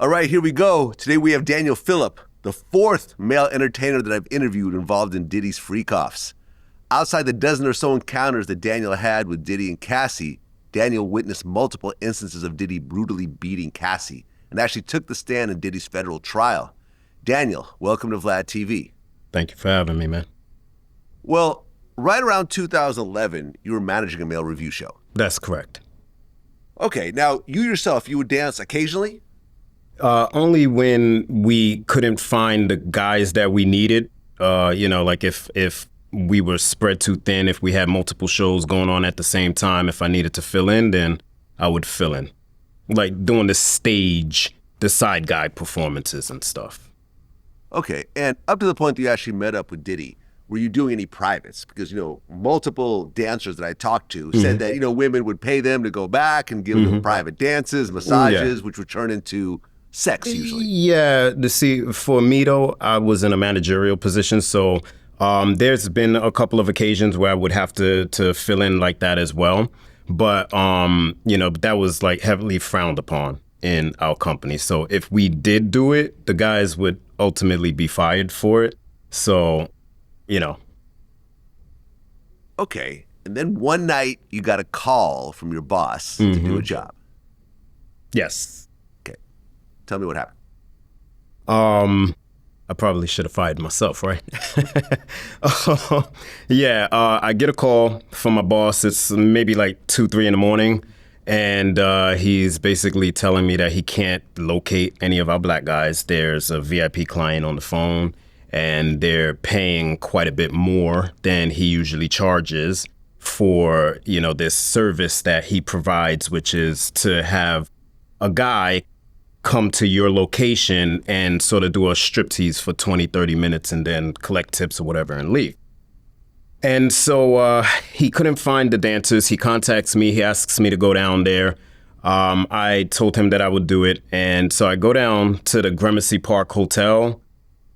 All right, here we go. Today we have Daniel Phillip, the fourth male entertainer that I've interviewed involved in Diddy's freakoffs. Outside the dozen or so encounters that Daniel had with Diddy and Cassie, Daniel witnessed multiple instances of Diddy brutally beating Cassie and actually took the stand in Diddy's federal trial. Daniel, welcome to Vlad TV. Thank you for having me, man. Well, right around 2011, you were managing a male review show. That's correct. Okay, now you yourself, you would dance occasionally? Only when we couldn't find the guys that we needed. Like if we were spread too thin, if we had multiple shows going on at the same time, if I needed to fill in, then I would fill in. Like doing the stage, the side guy performances and stuff. Okay, and up to the point that you actually met up with Diddy, were you doing any privates? Because, multiple dancers that I talked to said that, women would pay them to go back and give them private dances, massages, which would turn into sex usually. Yeah, for me though, I was in a managerial position, so there's been a couple of occasions where I would have to fill in like that as well. But, that was like heavily frowned upon in our company. So if we did do it, the guys would ultimately be fired for it. So, Okay, and then one night you got a call from your boss to do a job. Yes. Okay, tell me what happened. I probably should have fired myself, right? I get a call from my boss. It's maybe like 2, 3 in the morning. And he's basically telling me that he can't locate any of our black guys. There's a VIP client on the phone, and they're paying quite a bit more than he usually charges for, this service that he provides, which is to have a guy come to your location and sort of do a striptease for 20, 30 minutes and then collect tips or whatever and leave. And so he couldn't find the dancers. He contacts me. He asks me to go down there. I told him that I would do it. And so I go down to the Gramercy Park Hotel,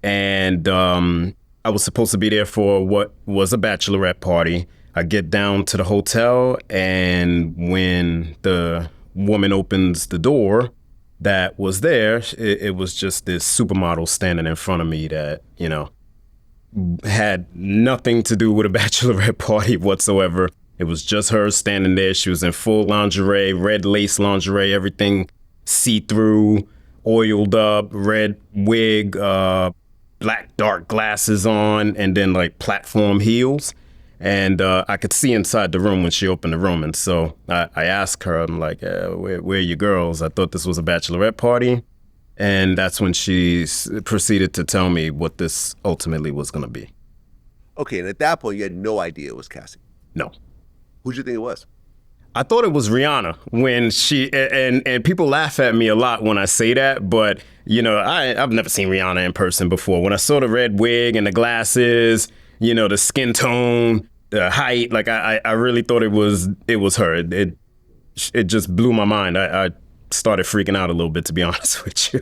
and I was supposed to be there for what was a bachelorette party. I get down to the hotel, and when the woman opens the door that was there, it was just this supermodel standing in front of me that, had nothing to do with a bachelorette party whatsoever. It was just her standing there. She was in full lingerie, red lace lingerie, everything see-through, oiled up, red wig, black dark glasses on, and then like platform heels. And I could see inside the room when she opened the room. And so I asked her, I'm like, where are your girls? I thought this was a bachelorette party. And that's when she proceeded to tell me what this ultimately was going to be. Okay, and at that point, you had no idea it was Cassie? No. Who'd you think it was? I thought it was Rihanna when and people laugh at me a lot when I say that, but, I've never seen Rihanna in person before. When I saw the red wig and the glasses, the skin tone, the height, like I really thought it was her. It just blew my mind. I started freaking out a little bit, to be honest with you.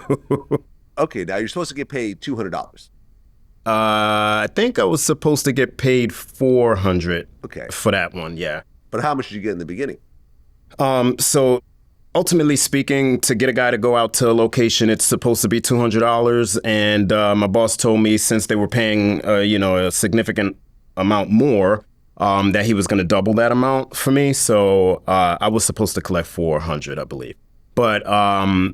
Okay, now you're supposed to get paid $200. I think I was supposed to get paid $400 for that one, yeah. But how much did you get in the beginning? So ultimately speaking, to get a guy to go out to a location, it's supposed to be $200. And my boss told me since they were paying, a significant amount more, that he was going to double that amount for me. So I was supposed to collect $400, I believe. But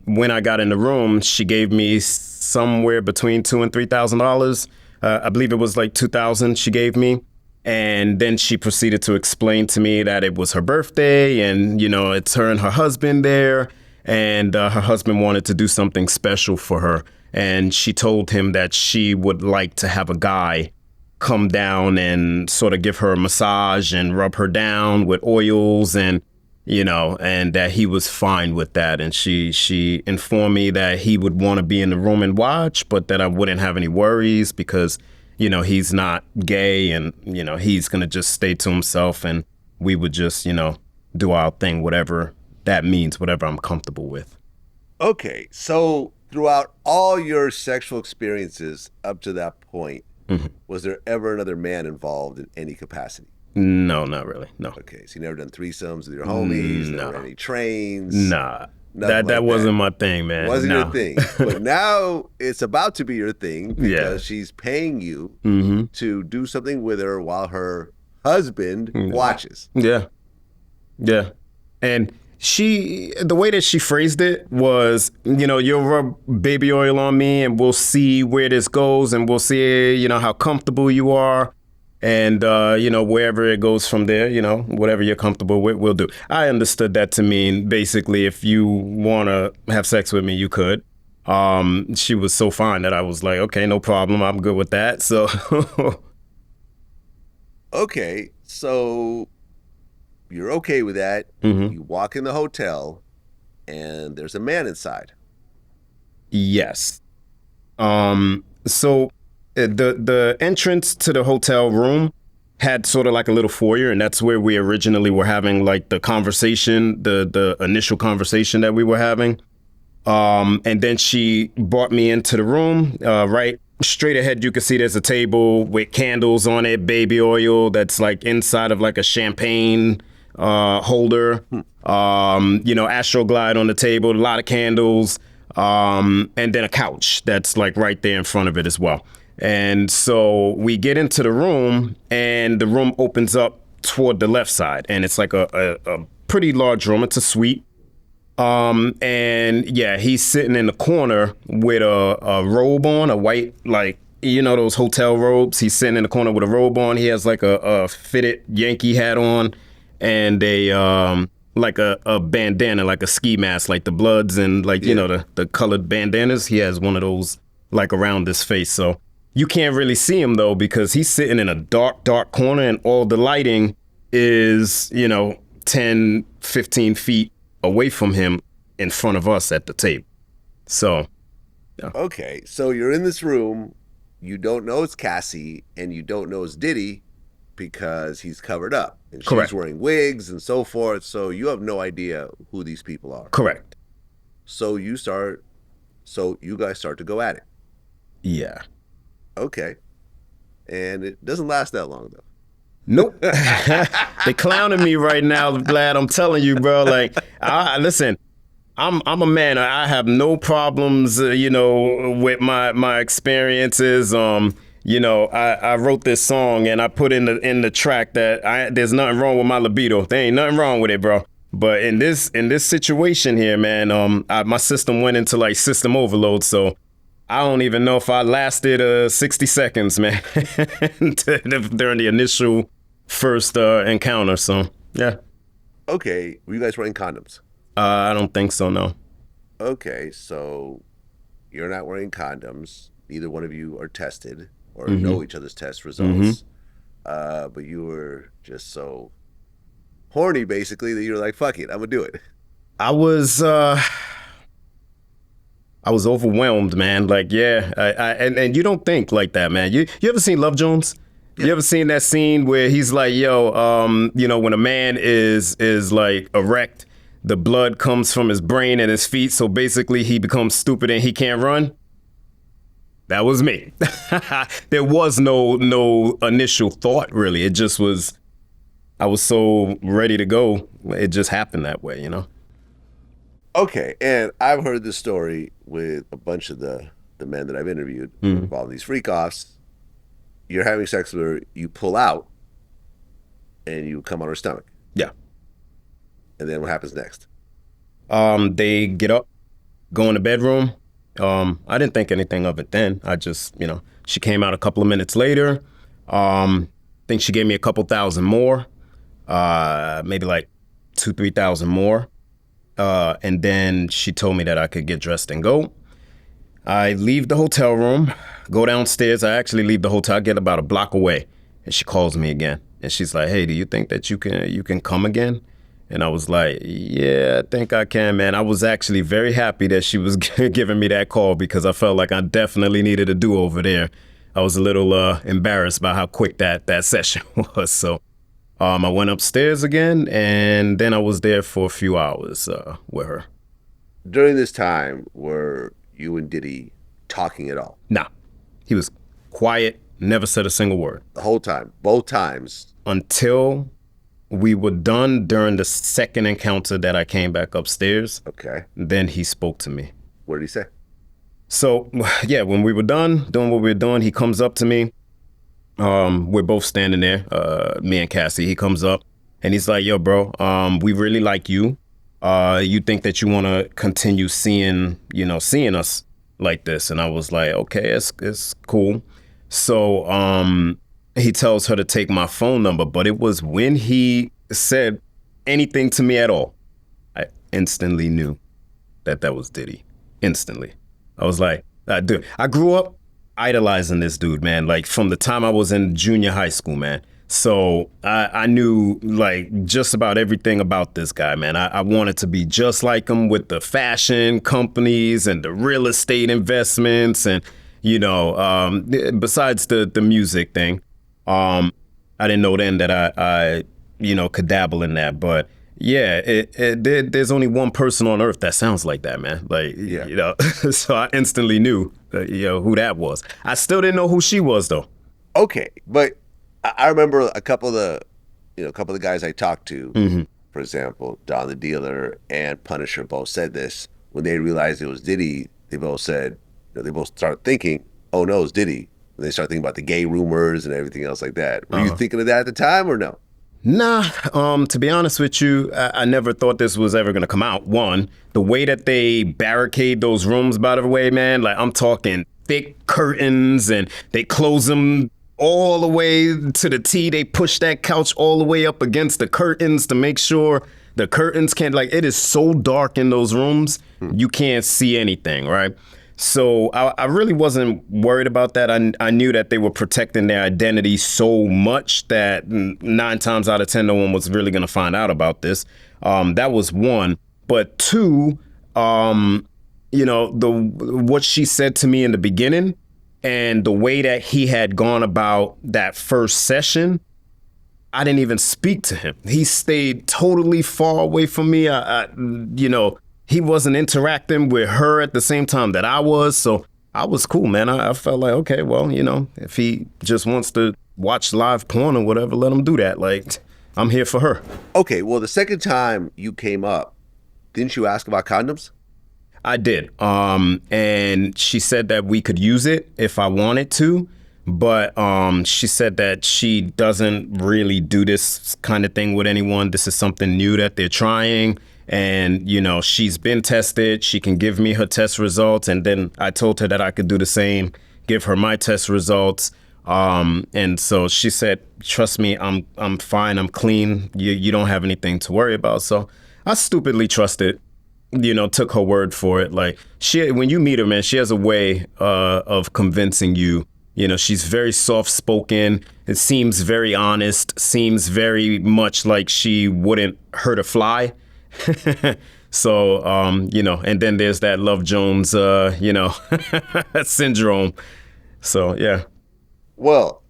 when I got in the room, she gave me somewhere between $2,000 and $3,000. I believe it was like $2,000 she gave me. And then she proceeded to explain to me that it was her birthday and, it's her and her husband there. And her husband wanted to do something special for her. And she told him that she would like to have a guy come down and sort of give her a massage and rub her down with oils and, and that he was fine with that. And she informed me that he would want to be in the room and watch, but that I wouldn't have any worries because, he's not gay and, he's going to just stay to himself and we would just, do our thing, whatever that means, whatever I'm comfortable with. Okay, so throughout all your sexual experiences up to that point, was there ever another man involved in any capacity? No, not really. No. Okay, so you never done threesomes with your homies? No. Never any trains? Nah. Nothing that like wasn't my thing, man. Wasn't No. your thing. But now it's about to be your thing because she's paying you to do something with her while her husband watches. Yeah. Yeah. And the way that she phrased it was, you'll rub baby oil on me and we'll see where this goes and we'll see, how comfortable you are. And, wherever it goes from there, whatever you're comfortable with, we'll do. I understood that to mean basically if you want to have sex with me, you could. She was so fine that I was like, okay, no problem. I'm good with that. So. Okay. So you're okay with that. You walk in the hotel and there's a man inside. Yes. So the entrance to the hotel room had sort of like a little foyer, and that's where we originally were having like the conversation, the initial conversation that we were having. And then she brought me into the room, right straight ahead. You can see there's a table with candles on it, baby oil that's like inside of like a champagne holder, Astroglide on the table, a lot of candles, and then a couch that's like right there in front of it as well. And so we get into the room and the room opens up toward the left side, and it's like a pretty large room. It's a suite. And yeah, he's sitting in the corner with a robe on, a white, like, those hotel robes. He's sitting in the corner with a robe on. He has like a fitted Yankee hat on and like a bandana, like a ski mask, like the Bloods and like, the colored bandanas. He has one of those like around his face. So you can't really see him though, because he's sitting in a dark corner and all the lighting is, 10, 15 feet away from him in front of us at the table. So, yeah. Okay, so you're in this room, you don't know it's Cassie, and you don't know it's Diddy because he's covered up. And Correct. She's wearing wigs and so forth, so you have no idea who these people are. Correct. So you guys start to go at it. Yeah. Okay. And it doesn't last that long, though. Nope. They clowning me right now, Vlad. I'm telling you, bro. Like, listen, I'm a man. I have no problems, with my experiences. I wrote this song and I put in the track that there's nothing wrong with my libido. There ain't nothing wrong with it, bro. But in this situation here, man, my system went into like system overload. So I don't even know if I lasted 60 seconds, man, during the initial first encounter. So, yeah. Okay. Were you guys wearing condoms? I don't think so, no. Okay. So you're not wearing condoms. Neither one of you are tested or know each other's test results. But you were just so horny, basically, that you're like, fuck it, I'm going to do it. I was overwhelmed, man. Like, yeah, and you don't think like that, man. You ever seen Love Jones? Yeah. You ever seen that scene where he's like, yo, when a man is like erect, the blood comes from his brain and his feet, so basically he becomes stupid and he can't run? That was me. There was no initial thought, really. It just was, I was so ready to go. It just happened that way, Okay, and I've heard this story with a bunch of the men that I've interviewed involved in these freakoffs. You're having sex with her, you pull out, and you come on her stomach. Yeah. And then what happens next? They get up, go in the bedroom. I didn't think anything of it then. I just, she came out a couple of minutes later. I think she gave me a couple thousand more, maybe like 2,000-3,000 more. And then she told me that I could get dressed and go. I leave the hotel room, go downstairs. I actually leave the hotel, I get about a block away, and she calls me again. And she's like, hey, do you think that you can come again? And I was like, yeah, I think I can, man. I was actually very happy that she was giving me that call because I felt like I definitely needed a do-over there. I was a little embarrassed by how quick that session was. So I went upstairs again, and then I was there for a few hours with her. During this time, were you and Diddy talking at all? Nah. He was quiet, never said a single word. The whole time? Both times? Until We were done during the second encounter that I came back upstairs. Okay. Then he spoke to me. What did he say? So, yeah, when we were done doing what we were doing, he comes up to me. We're both standing there, me and Cassie. He comes up and he's like, yo, bro, we really like you. You think that you want to continue seeing us like this? And I was like, okay, it's cool. So he tells her to take my phone number, but it was when he said anything to me at all, I instantly knew that was Diddy. Instantly. I was like, dude, I grew up idolizing this dude, man, like from the time I was in junior high school, man. So I knew like just about everything about this guy, man. I wanted to be just like him with the fashion companies and the real estate investments and, besides the music thing. I didn't know then that I could dabble in that. But yeah, there's only one person on earth that sounds like that, man. Like, yeah. So I instantly knew, who that was. I still didn't know who she was, though. Okay, but I remember a couple of the guys I talked to, for example, Don the Dealer and Punisher both said this. When they realized it was Diddy, they both said, they both started thinking, oh no, it's Diddy. And they started thinking about the gay rumors and everything else like that. Were you thinking of that at the time or no? Nah, to be honest with you, I never thought this was ever going to come out. One, the way that they barricade those rooms, by the way, man, like I'm talking thick curtains and they close them all the way to the T. They push that couch all the way up against the curtains to make sure the curtains can't, like, it is so dark in those rooms, you can't see anything, right? So I really wasn't worried about that. I knew that they were protecting their identity so much that 9 times out of 10, no one was really going to find out about this. That was one. But two, what she said to me in the beginning and the way that he had gone about that first session, I didn't even speak to him. He stayed totally far away from me. He wasn't interacting with her at the same time that I was. So I was cool, man. I felt like, okay, well, if he just wants to watch live porn or whatever, let him do that. Like, I'm here for her. Okay, well, the second time you came up, didn't you ask about condoms? I did. And she said that we could use it if I wanted to. But she said that she doesn't really do this kind of thing with anyone. This is something new that they're trying. And, she's been tested. She can give me her test results. And then I told her that I could do the same, give her my test results. And so she said, trust me, I'm fine. I'm clean. You don't have anything to worry about. So I stupidly trusted, took her word for it. Like when you meet her, man, she has a way of convincing you. She's very soft-spoken. It seems very honest, seems very much like she wouldn't hurt a fly. So, and then there's that Love Jones, syndrome. So, yeah. Well,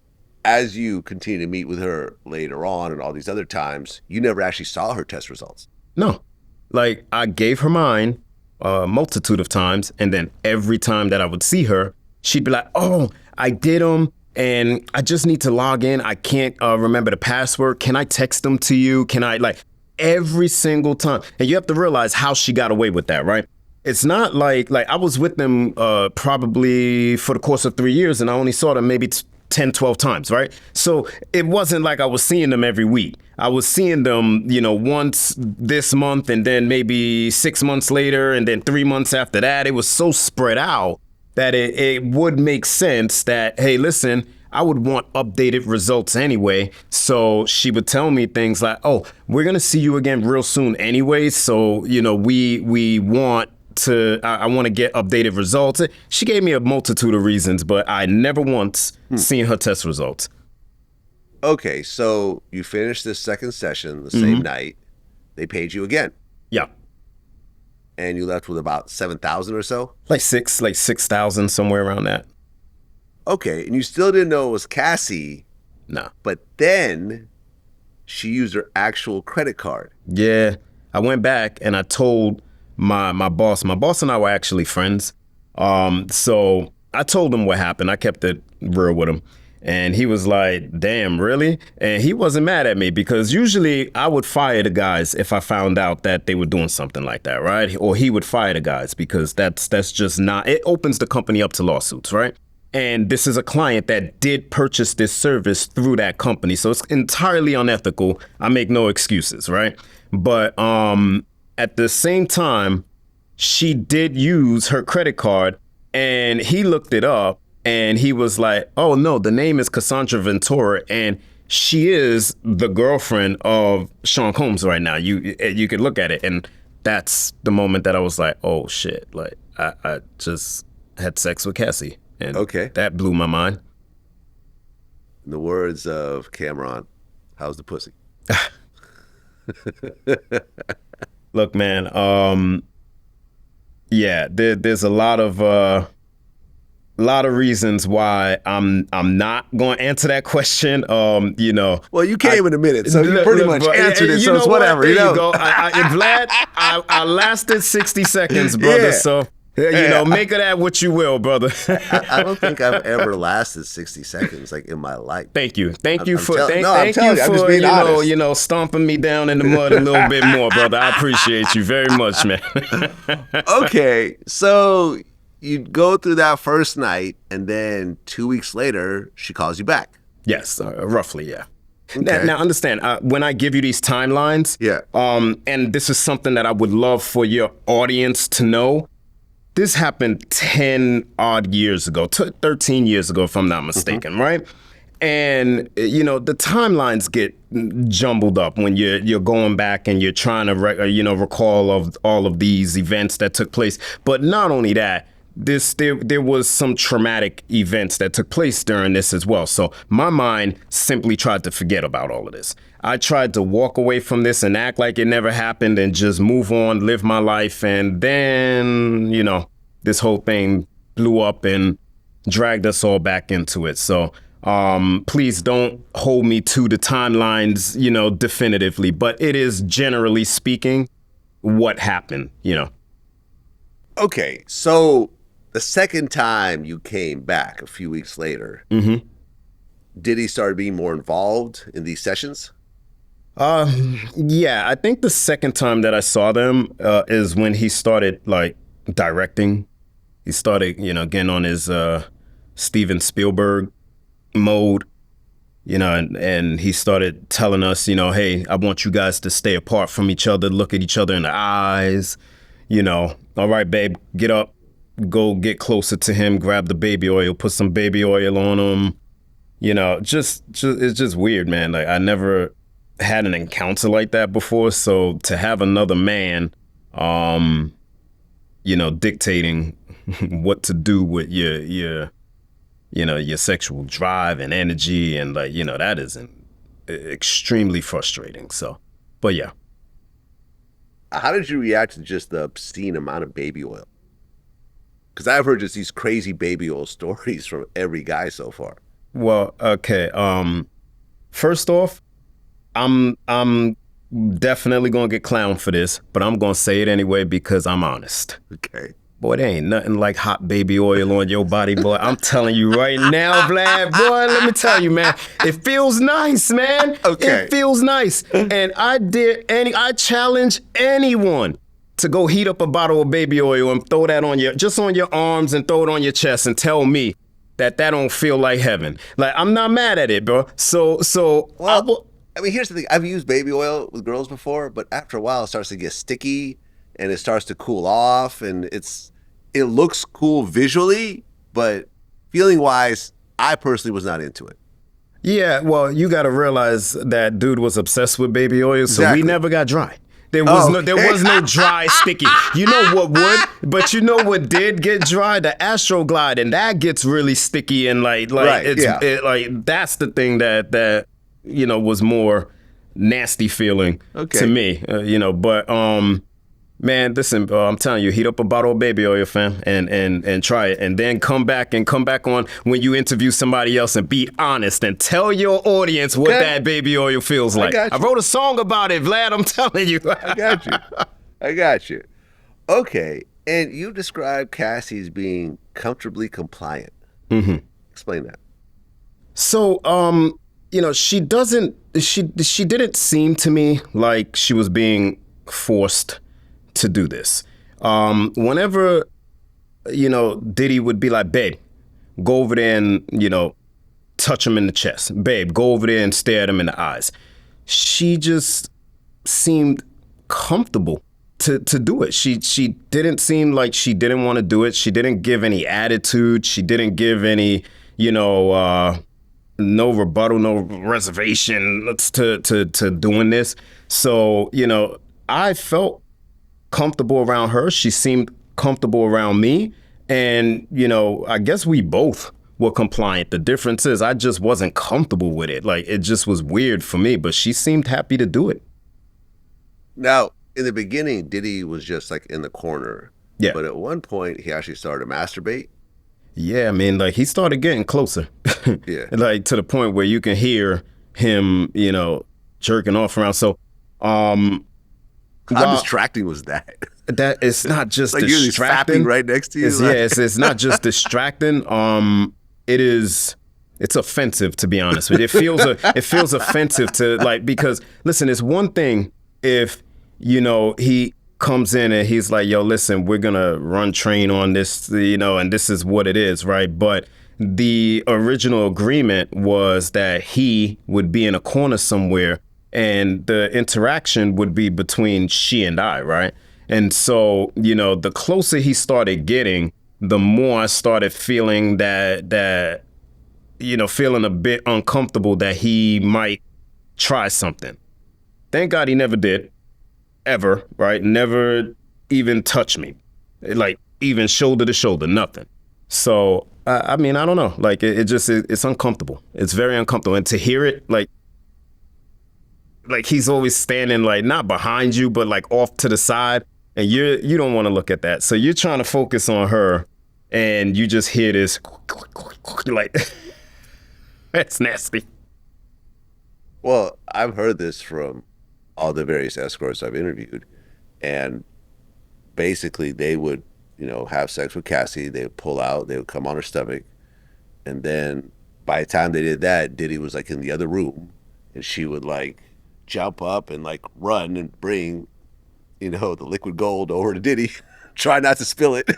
as you continue to meet with her later on and all these other times, you never actually saw her test results. No. Like, I gave her mine a multitude of times, and then every time that I would see her, she'd be like, oh, I did them, and I just need to log in. I can't remember the password. Can I text them to you? Can I, every single time. And you have to realize how she got away with that, right? It's not like I was with them probably for the course of 3 years and I only saw them maybe 10, 12 times, right? So it wasn't like I was seeing them every week. I was seeing them, once this month and then maybe 6 months later and then 3 months after that. It was so spread out that it would make sense that, hey, listen, I would want updated results anyway. So she would tell me things like, oh, we're going to see you again real soon anyway. So, we want to, I want to get updated results. She gave me a multitude of reasons, but I never once seen her test results. Okay, so you finished this second session the same night. They paid you again. Yeah. And you left with about 7,000 or so? Like 6,000, somewhere around that. Okay, and you still didn't know it was Cassie. No. But then she used her actual credit card. Yeah. I went back and I told my boss. My boss and I were actually friends. So I told him what happened. I kept it real with him. And he was like, damn, really? And he wasn't mad at me because usually I would fire the guys if I found out that they were doing something like that, right? Or he would fire the guys because that's just not, it opens the company up to lawsuits, right? And this is a client that did purchase this service through that company. So it's entirely unethical. I make no excuses, right? But at the same time, she did use her credit card and he looked it up. And he was like, oh, no, the name is Cassandra Ventura, and she is the girlfriend of Sean Combs right now. You could look at it, and that's the moment that I was like, oh, shit. Like, I just had sex with Cassie, and that blew my mind. In the words of Cameron, how's the pussy? Look, man, yeah, there's a lot of reasons why I'm not going to answer that question. You know. Well, you came in a minute, so you pretty much answered it. So it's whatever. There you go. Vlad, I lasted 60 seconds, brother. Yeah. So you know, make of that what you will, brother. I don't think I've ever lasted 60 seconds like in my life. Thank you for you know stomping me down in the mud a little bit more, brother. I appreciate you very much, man. Okay, so you go through that first night, and then 2 weeks later, she calls you back. Yes, roughly, yeah. Okay. Now, understand, when I give you these timelines, and this is something that I would love for your audience to know, this happened 10 odd years ago, 13 years ago, if I'm not mistaken, right? And, you know, the timelines get jumbled up when you're going back and you're trying to, recall of all of these events that took place. But not only that, there was some traumatic events that took place during this as well. So my mind simply tried to forget about all of this. I tried to walk away from this and act like it never happened and just move on, live my life. And then, you know, this whole thing blew up and dragged us all back into it. So please don't hold me to the timelines, you know, definitively. But it is generally speaking what happened, you know. Okay, so the second time you came back a few weeks later, did he start being more involved in these sessions? Yeah, I think the second time that I saw them is when he started like directing. He started, you know, getting on his Steven Spielberg mode, you know, and he started telling us, you know, hey, I want you guys to stay apart from each other, look at each other in the eyes, you know, all right, babe, get up, go get closer to him, grab the baby oil, put some baby oil on him, you know, just it's just weird, man. Like I never had an encounter like that before, so to have another man, you know, dictating what to do with your sexual drive and energy, and like, you know, that is extremely frustrating. So, but yeah. How did you react to just the obscene amount of baby oil? Because I've heard just these crazy baby oil stories from every guy so far. Well, okay. First off, I'm definitely gonna get clowned for this, but I'm gonna say it anyway because I'm honest. Okay. Boy, there ain't nothing like hot baby oil on your body, boy. I'm telling you right now, Vlad, boy, let me tell you, man. It feels nice, man. Okay. It feels nice. And I challenge anyone to go heat up a bottle of baby oil and throw that on your arms and throw it on your chest and tell me that don't feel like heaven. Like, I'm not mad at it, bro. Well, I mean, here's the thing. I've used baby oil with girls before, but after a while it starts to get sticky and it starts to cool off, and it looks cool visually, but feeling wise, I personally was not into it. Yeah, well, you got to realize that dude was obsessed with baby oil, so we never got dry. There was no dry, sticky. You know what would? But you know what did get dry? The Astroglide, and that gets really sticky and like that's the thing that you know was more nasty feeling to me. You know, but man, listen, I'm telling you, heat up a bottle of baby oil, fam, and try it, and then come back on when you interview somebody else and be honest and tell your audience what that baby oil feels like. I wrote a song about it, Vlad. I'm telling you. I got you. Okay, and you described Cassie as being comfortably compliant. Explain that. So, she didn't seem to me like she was being forced to do this. Whenever, Diddy would be like, babe, go over there and, touch him in the chest. Babe, go over there and stare at him in the eyes. She just seemed comfortable to do it. She didn't seem like she didn't want to do it. She didn't give any attitude. She didn't give any, no rebuttal, no reservation to doing this. So, I felt comfortable around her. She seemed comfortable around me. And, I guess we both were compliant. The difference is I just wasn't comfortable with it. Like, it just was weird for me, but she seemed happy to do it. Now, in the beginning, Diddy was just like in the corner. Yeah. But at one point, he actually started to masturbate. Yeah, I mean, like, he started getting closer. Yeah. Like, to the point where you can hear him, jerking off around. So, how distracting was that? That it's not just like distracting. You're right next to you. It's not just distracting. It's offensive, to be honest with you. It feels offensive to, like, because listen, it's one thing if he comes in and he's like, yo, listen, we're gonna run train on this, and this is what it is, right? But the original agreement was that he would be in a corner somewhere and the interaction would be between she and I, right? And so, the closer he started getting, the more I started feeling that feeling a bit uncomfortable that he might try something. Thank God he never did, ever, right? Never even touched me, like even shoulder to shoulder, nothing. So, I mean, I don't know. Like, it's uncomfortable. It's very uncomfortable. And to hear it, like he's always standing, like, not behind you, but like off to the side. And you don't want to look at that. So you're trying to focus on her and you just hear this, like, that's nasty. Well, I've heard this from all the various escorts I've interviewed. And basically they would, have sex with Cassie. They would pull out. They would come on her stomach. And then by the time they did that, Diddy was like in the other room. And she would like jump up and like run and bring the liquid gold over to Diddy, try not to spill it,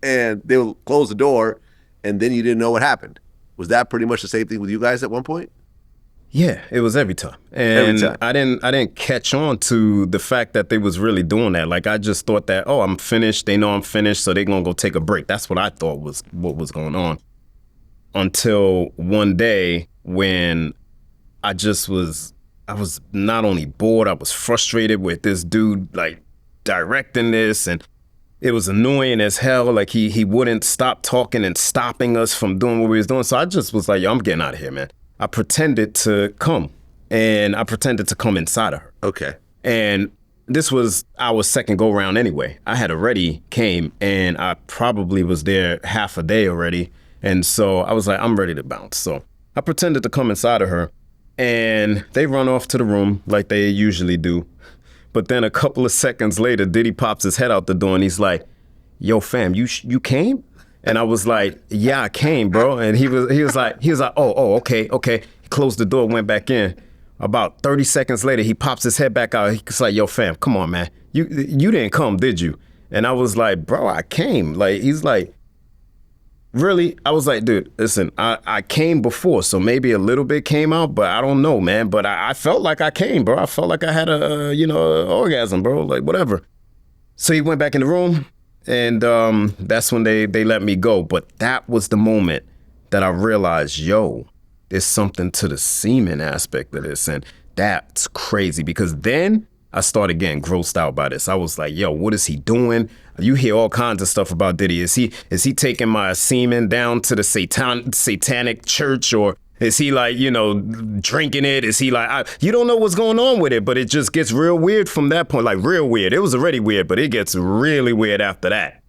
and they will close the door, and then you didn't know what happened. Was that pretty much the same thing with you guys at one point? Yeah, it was every time. And every time. I didn't catch on to the fact that they was really doing that. Like, I just thought that, oh, I'm finished. They know I'm finished, so they're going to go take a break. That's what I thought was what was going on. Until one day when I was not only bored, I was frustrated with this dude, like, directing this, and it was annoying as hell. Like, he wouldn't stop talking and stopping us from doing what we was doing. So I just was like, yo, I'm getting out of here, man. I pretended to come, and I pretended to come inside of her. Okay. And this was our second go round anyway. I had already came, and I probably was there half a day already. And so I was like, I'm ready to bounce. So I pretended to come inside of her. And they run off to the room like they usually do. But then a couple of seconds later, Diddy pops his head out the door and he's like, yo, fam, you came? And I was like, yeah, I came, bro. And he was like, oh, okay. He closed the door, went back in. About 30 seconds later, he pops his head back out. He's like, yo, fam, come on, man. You didn't come, did you? And I was like, bro, I came. Like, he's like, really? I was like, dude, listen, I came before, so maybe a little bit came out, but I don't know, man. But I felt like I came, bro. I felt like I had a orgasm, bro, like whatever. So he went back in the room, and that's when they let me go. But that was the moment that I realized, yo, there's something to the semen aspect of this, and that's crazy, because then I started getting grossed out by this. I was like, yo, what is he doing? You hear all kinds of stuff about Diddy. Is he taking my semen down to the satanic church, or is he like, drinking it? Is he like, you don't know what's going on with it, but it just gets real weird from that point, like real weird. It was already weird, but it gets really weird after that.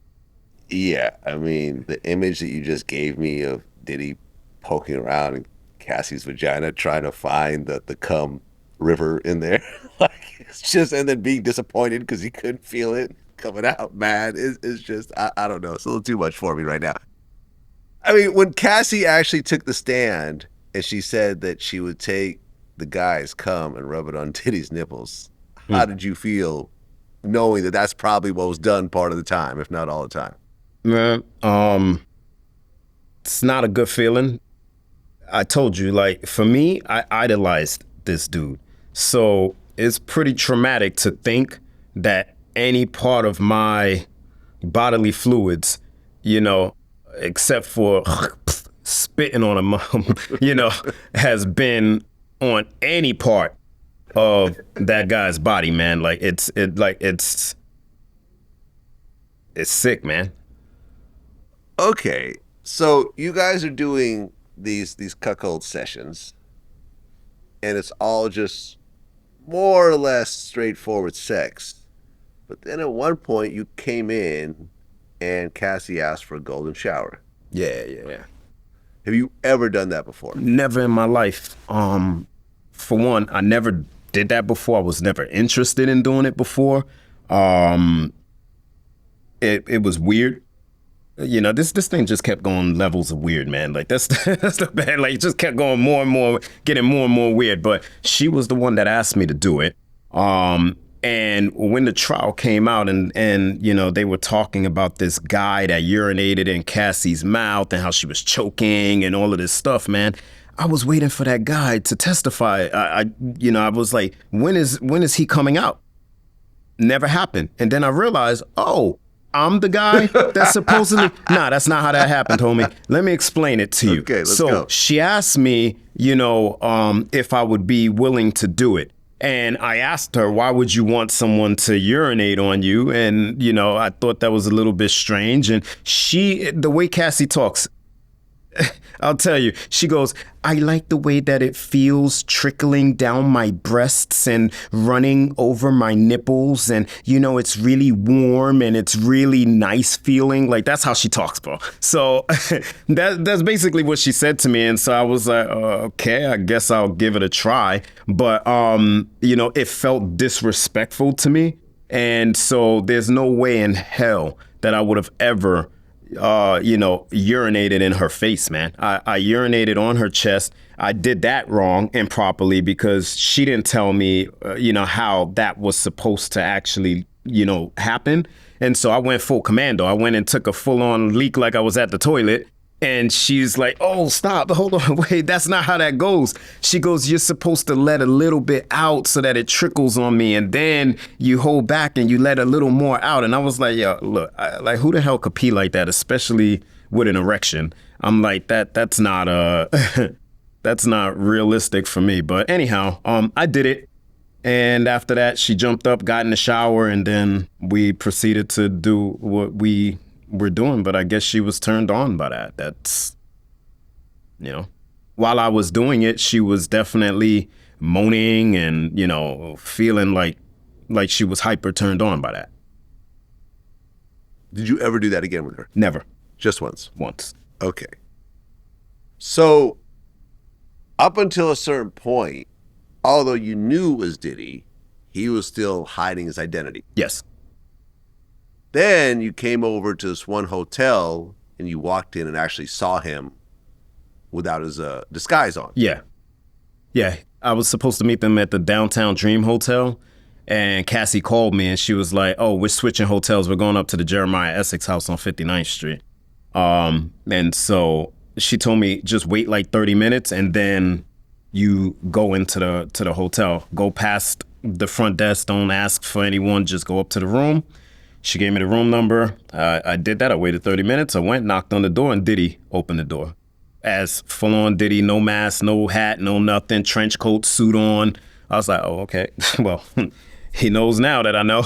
Yeah, I mean, the image that you just gave me of Diddy poking around in Cassie's vagina trying to find the cum river in there, like, it's just, and then being disappointed because he couldn't feel it coming out, man, it's just, I don't know, it's a little too much for me right now. I mean, when Cassie actually took the stand and she said that she would take the guy's cum and rub it on Diddy's nipples. Hmm. How did you feel knowing that that's probably what was done part of the time, if not all the time? Man, it's not a good feeling. I told you, like, for me, I idolized this dude. So it's pretty traumatic to think that any part of my bodily fluids, except for spitting on him, has been on any part of that guy's body, man. Like it's sick, man. Okay, so you guys are doing these cuckold sessions, and it's all just more or less straightforward sex. But then at one point you came in and Cassie asked for a golden shower. Yeah. Have you ever done that before? Never in my life. For one, I never did that before. I was never interested in doing it before. It was weird. This thing just kept going levels of weird, man. Like that's the bad. Like it just kept going more and more, getting more and more weird. But she was the one that asked me to do it. And when the trial came out and they were talking about this guy that urinated in Cassie's mouth and how she was choking and all of this stuff, man, I was waiting for that guy to testify. I was like, when is he coming out? Never happened. And then I realized, oh, I'm the guy that's supposedly... Nah, that's not how that happened, homie. Let me explain it to you. Okay, let's go. She asked me, if I would be willing to do it. And I asked her, why would you want someone to urinate on you? And, I thought that was a little bit strange. And the way Cassie talks, I'll tell you, she goes, I like the way that it feels trickling down my breasts and running over my nipples. And, it's really warm and it's really nice feeling. Like, that's how she talks, bro. So that's basically what she said to me. And so I was like, okay, I guess I'll give it a try. But, it felt disrespectful to me. And so there's no way in hell that I would have ever urinated in her face, man. I urinated on her chest. I did that wrong, improperly, because she didn't tell me, how that was supposed to actually, happen. And so I went full commando. I went and took a full-on leak like I was at the toilet. And she's like, oh, stop, hold on, wait, that's not how that goes. She goes, you're supposed to let a little bit out so that it trickles on me. And then you hold back and you let a little more out. And I was like, yo, look, who the hell could pee like that, especially with an erection? I'm like, that's not that's not realistic for me. But anyhow, I did it. And after that, she jumped up, got in the shower, and then we proceeded to do what we were doing. But I guess she was turned on by that. That's, while I was doing it, she was definitely moaning and, feeling like she was hyper turned on by that. Did you ever do that again with her? Never. Just once? Once. Okay. So up until a certain point, although you knew it was Diddy, he was still hiding his identity. Yes. Then you came over to this one hotel and you walked in and actually saw him without his disguise on. Yeah. I was supposed to meet them at the Downtown Dream Hotel, and Cassie called me and she was like, oh, we're switching hotels. We're going up to the Jeremiah Essex house on 59th Street. And so she told me just wait like 30 minutes and then you go into the hotel, go past the front desk, don't ask for anyone, just go up to the room. She gave me the room number. I did that. I waited 30 minutes. I went, knocked on the door, and Diddy opened the door. As full-on Diddy, no mask, no hat, no nothing, trench coat, suit on. I was like, oh, okay. Well, he knows now that I know.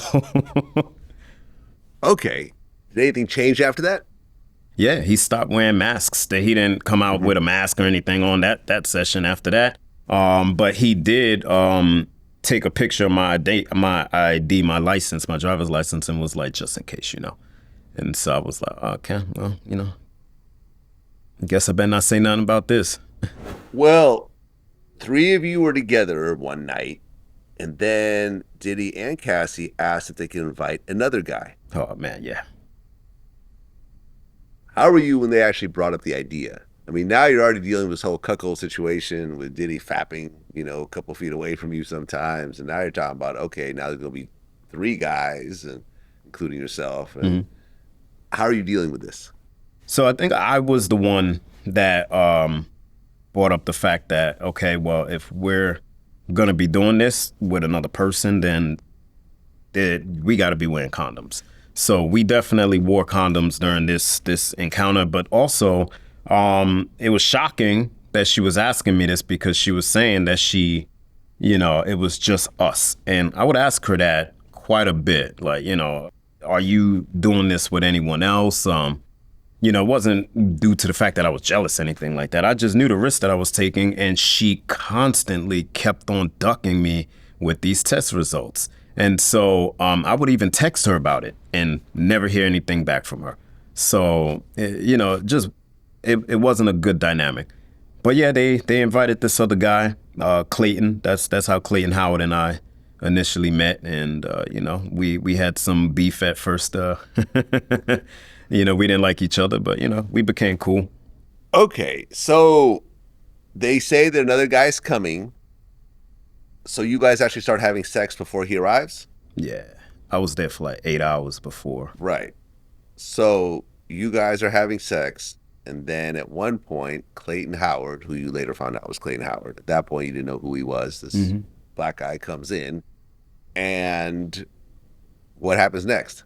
Okay. Did anything change after that? Yeah, he stopped wearing masks. He didn't come out with a mask or anything on that session after that. But he did take a picture of my ID, my license, my driver's license, and was like, just in case, And so I was like, okay, well, I guess I better not say nothing about this. Well, 3 of you were together one night, and then Diddy and Cassie asked if they could invite another guy. Oh, man, yeah. How were you when they actually brought up the idea? I mean, now you're already dealing with this whole cuckold situation with Diddy fapping, a couple feet away from you sometimes, and now you're talking about, okay, now there's gonna be 3 guys, and including yourself. And how are you dealing with this? So I think I was the one that brought up the fact that, okay, well, if we're gonna be doing this with another person, then we got to be wearing condoms. So we definitely wore condoms during this encounter, but also it was shocking that she was asking me this because she was saying that it was just us. And I would ask her that quite a bit, like, are you doing this with anyone else? It wasn't due to the fact that I was jealous or anything like that. I just knew the risk that I was taking, and she constantly kept on ducking me with these test results. And so I would even text her about it and never hear anything back from her. So, it wasn't a good dynamic. But yeah, they invited this other guy, Clayton. That's how Clayton Howard and I initially met. And, we had some beef at first. We didn't like each other, but, we became cool. Okay, so they say that another guy's coming. So you guys actually start having sex before he arrives? Yeah, I was there for like 8 hours before. Right. So you guys are having sex, and then at one point, Clayton Howard, who you later found out was Clayton Howard, at that point you didn't know who he was, this black guy comes in, and what happens next?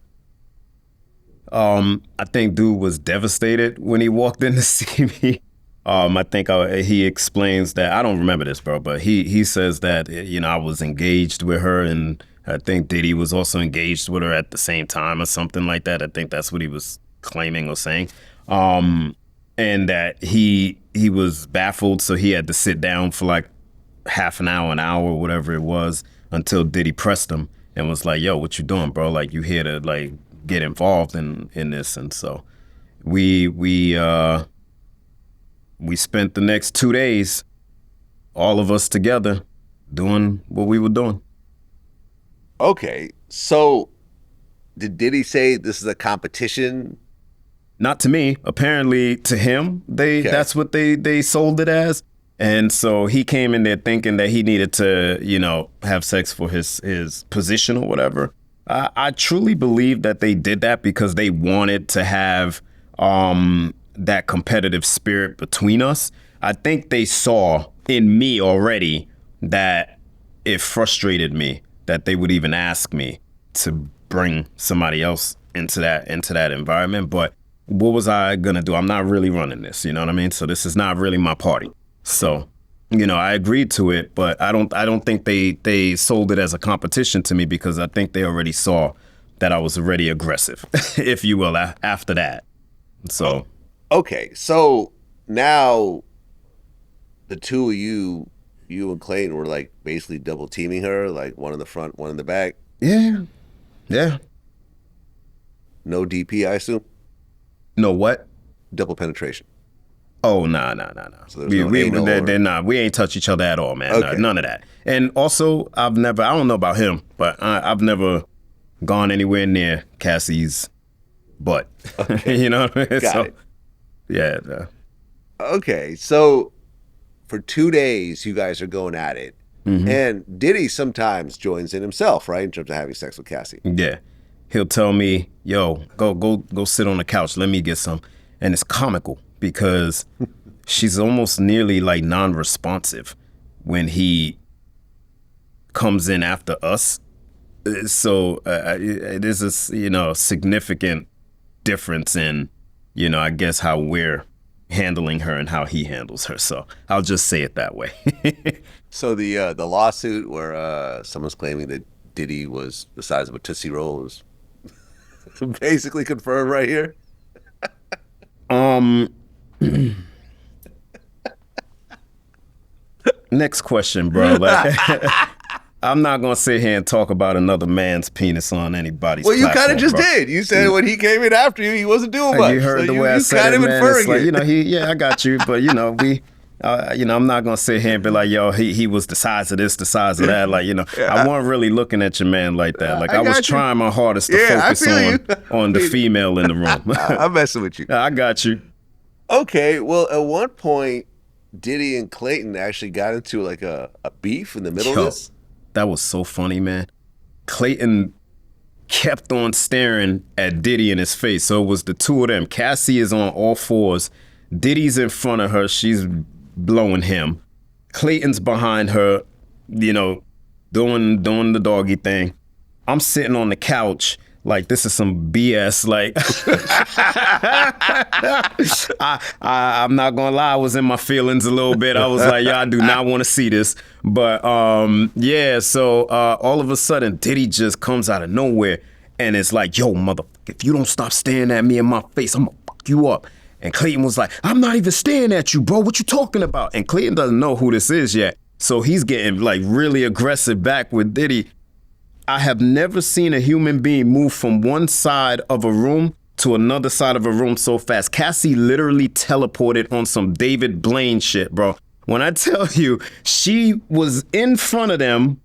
I think dude was devastated when he walked in to see me. I think he explains that, I don't remember this, bro, but he says that, I was engaged with her, and I think Diddy was also engaged with her at the same time or something like that. I think that's what he was claiming or saying. And that he was baffled, so he had to sit down for like half an hour, whatever it was, until Diddy pressed him and was like, yo, what you doing, bro? Like, you here to like get involved in this. And so we spent the next 2 days, all of us together, doing what we were doing. Okay, so did Diddy say this is a competition? Not to me. Apparently to him, that's what they sold it as. And so he came in there thinking that he needed to, have sex for his position or whatever. I truly believe that they did that because they wanted to have that competitive spirit between us. I think they saw in me already that it frustrated me that they would even ask me to bring somebody else into that environment. But what was I gonna do? I'm not really running this, you know what I mean? So this is not really my party. So, I agreed to it, but I don't think they sold it as a competition to me because I think they already saw that I was already aggressive, if you will, after that. So. Okay, so now the two of you and Clayton were like basically double teaming her, like one in the front, one in the back. Yeah. No DP, I assume? No what? Double penetration. Oh, nah. So they're not. We ain't touch each other at all, man. Okay. None of that. And also, I don't know about him, but I've never gone anywhere near Cassie's butt. Okay. You know what I mean? Got it. Yeah. Okay, so for 2 days, you guys are going at it. Mm-hmm. And Diddy sometimes joins in himself, right, in terms of having sex with Cassie. Yeah. He'll tell me, yo, go sit on the couch. Let me get some. And it's comical because she's almost nearly like non-responsive when he comes in after us. So it is a, significant difference in, I guess how we're handling her and how he handles her. So I'll just say it that way. So the lawsuit where someone's claiming that Diddy was the size of a Tootsie Roll is basically confirmed right here? Next question, bro. Like, I'm not gonna sit here and talk about another man's penis on anybody's. Well, you kind of just bro. did. You said when he came in after you, he wasn't doing much. You heard so the way I said kind it, of man. inferring It's like, it. I got you, but I'm not gonna sit here and be like, yo, he was the size of this, the size of that. Like, I wasn't really looking at your man like that. Like, I was trying my hardest to focus on the female in the room. I'm messing with you. I got you. Okay, well, at one point, Diddy and Clayton actually got into like a beef in the middle of this. That was so funny, man. Clayton kept on staring at Diddy in his face. So it was the two of them. Cassie is on all fours. Diddy's in front of her. She's blowing him. Clayton's behind her, you know, doing the doggy thing. I'm sitting on the couch like this is some BS. Like, I'm not gonna lie, I was in my feelings a little bit. I was like, I do not want to see this. But so all of a sudden, Diddy just comes out of nowhere and it's like, yo, motherfucker, if you don't stop staring at me in my face, I'm gonna fuck you up. And Clayton was like, I'm not even staring at you, bro. What you talking about? And Clayton doesn't know who this is yet. So he's getting like really aggressive back with Diddy. I have never seen a human being move from one side of a room to another side of a room so fast. Cassie literally teleported on some David Blaine shit, bro. When I tell you, she was in front of them,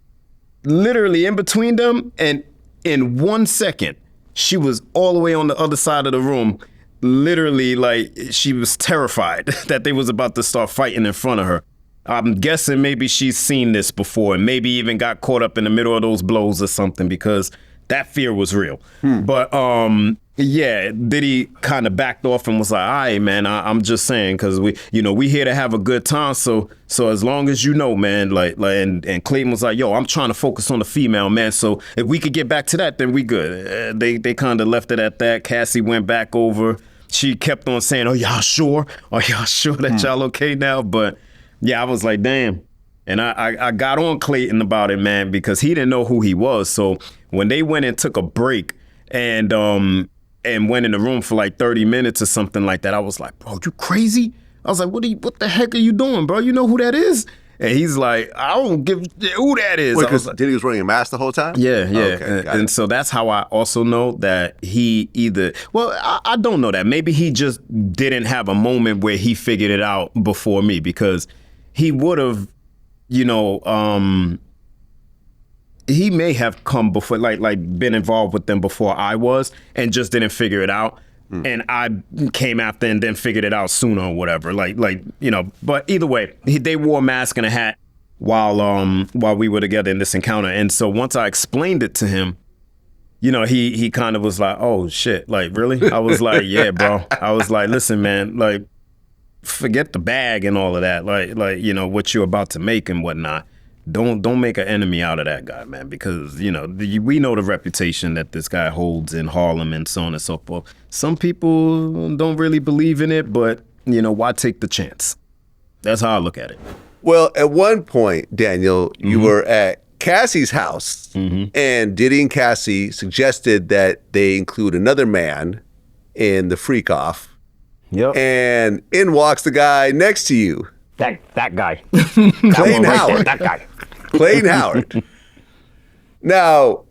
literally in between them, and in 1 second, she was all the way on the other side of the room. Literally, like, she was terrified that they was about to start fighting in front of her. I'm guessing maybe she's seen this before and maybe even got caught up in the middle of those blows or something because that fear was real. But Diddy kind of backed off and was like, all right, man, I'm just saying because we here to have a good time. So as long as you know, man, and Clayton was like, yo, I'm trying to focus on the female, man. So if we could get back to that, then we good. They kind of left it at that. Cassie went back over. She kept on saying, are y'all sure? Are y'all sure that y'all okay now? But yeah, I was like, damn. And I got on Clayton about it, man, because he didn't know who he was. So when they went and took a break and went in the room for like 30 minutes or something like that, I was like, bro, you crazy? I was like, what the heck are you doing, bro? You know who that is? And he's like, I don't give who that is. Wait, because Diddy was wearing a mask the whole time? Yeah. Okay, and so that's how I also know that he I don't know that. Maybe he just didn't have a moment where he figured it out before me because he would have, he may have come before, like been involved with them before I was and just didn't figure it out. And I came after and then figured it out sooner or whatever. But either way, they wore a mask and a hat while we were together in this encounter. And so once I explained it to him, he kind of was like, oh shit, like really? I was like, yeah, bro. I was like, listen, man, like forget the bag and all of that. Like what you're about to make and whatnot. Don't make an enemy out of that guy, man, because, we know the reputation that this guy holds in Harlem and so on and so forth. Some people don't really believe in it, but, why take the chance? That's how I look at it. Well, at one point, Daniel, you were at Cassie's house, and Diddy and Cassie suggested that they include another man in the freakoff. Yep. And in walks the guy next to you. That guy. Clayton Howard. That guy. Clayton Howard. Now,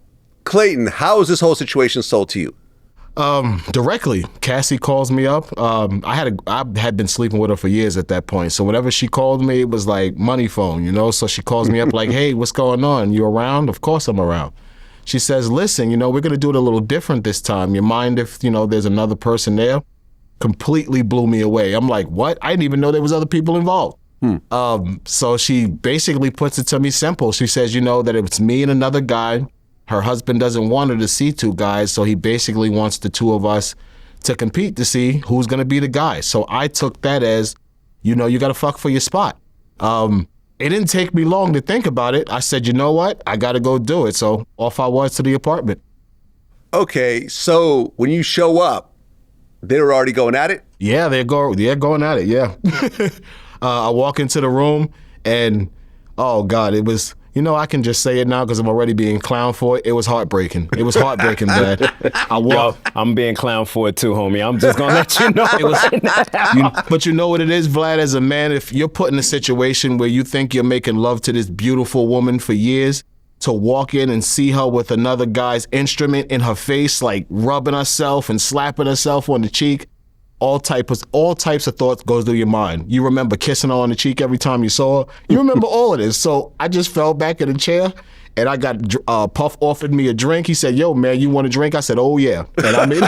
Clayton, how is this whole situation sold to you? Directly. Cassie calls me up. I had been sleeping with her for years at that point. So whenever she called me, it was like money phone, So she calls me up like, hey, what's going on? You around? Of course I'm around. She says, listen, we're going to do it a little different this time. You mind if, there's another person there? Completely blew me away. I'm like, what? I didn't even know there was other people involved. So she basically puts it to me simple. She says, that it's me and another guy. Her husband doesn't want her to see two guys, so he basically wants the two of us to compete to see who's going to be the guy. So I took that as, you got to fuck for your spot. It didn't take me long to think about it. I said, you know what? I got to go do it. So off I was to the apartment. Okay, so when you show up, they were already going at it? Yeah, they're going at it, yeah. I walk into the room and, oh God, it was, I can just say it now because I'm already being clowned for it. It was heartbreaking. It was heartbreaking, Vlad. Yo, I'm being clowned for it too, homie. I'm just going to let you know. But you know what it is, Vlad, as a man, if you're put in a situation where you think you're making love to this beautiful woman for years, to walk in and see her with another guy's instrument in her face, like rubbing herself and slapping herself on the cheek, all types of thoughts goes through your mind. You remember kissing her on the cheek every time you saw her. You remember all of this. So I just fell back in the chair and I got Puff offered me a drink. He said, yo, man, you want a drink? I said, oh, yeah. And I mean,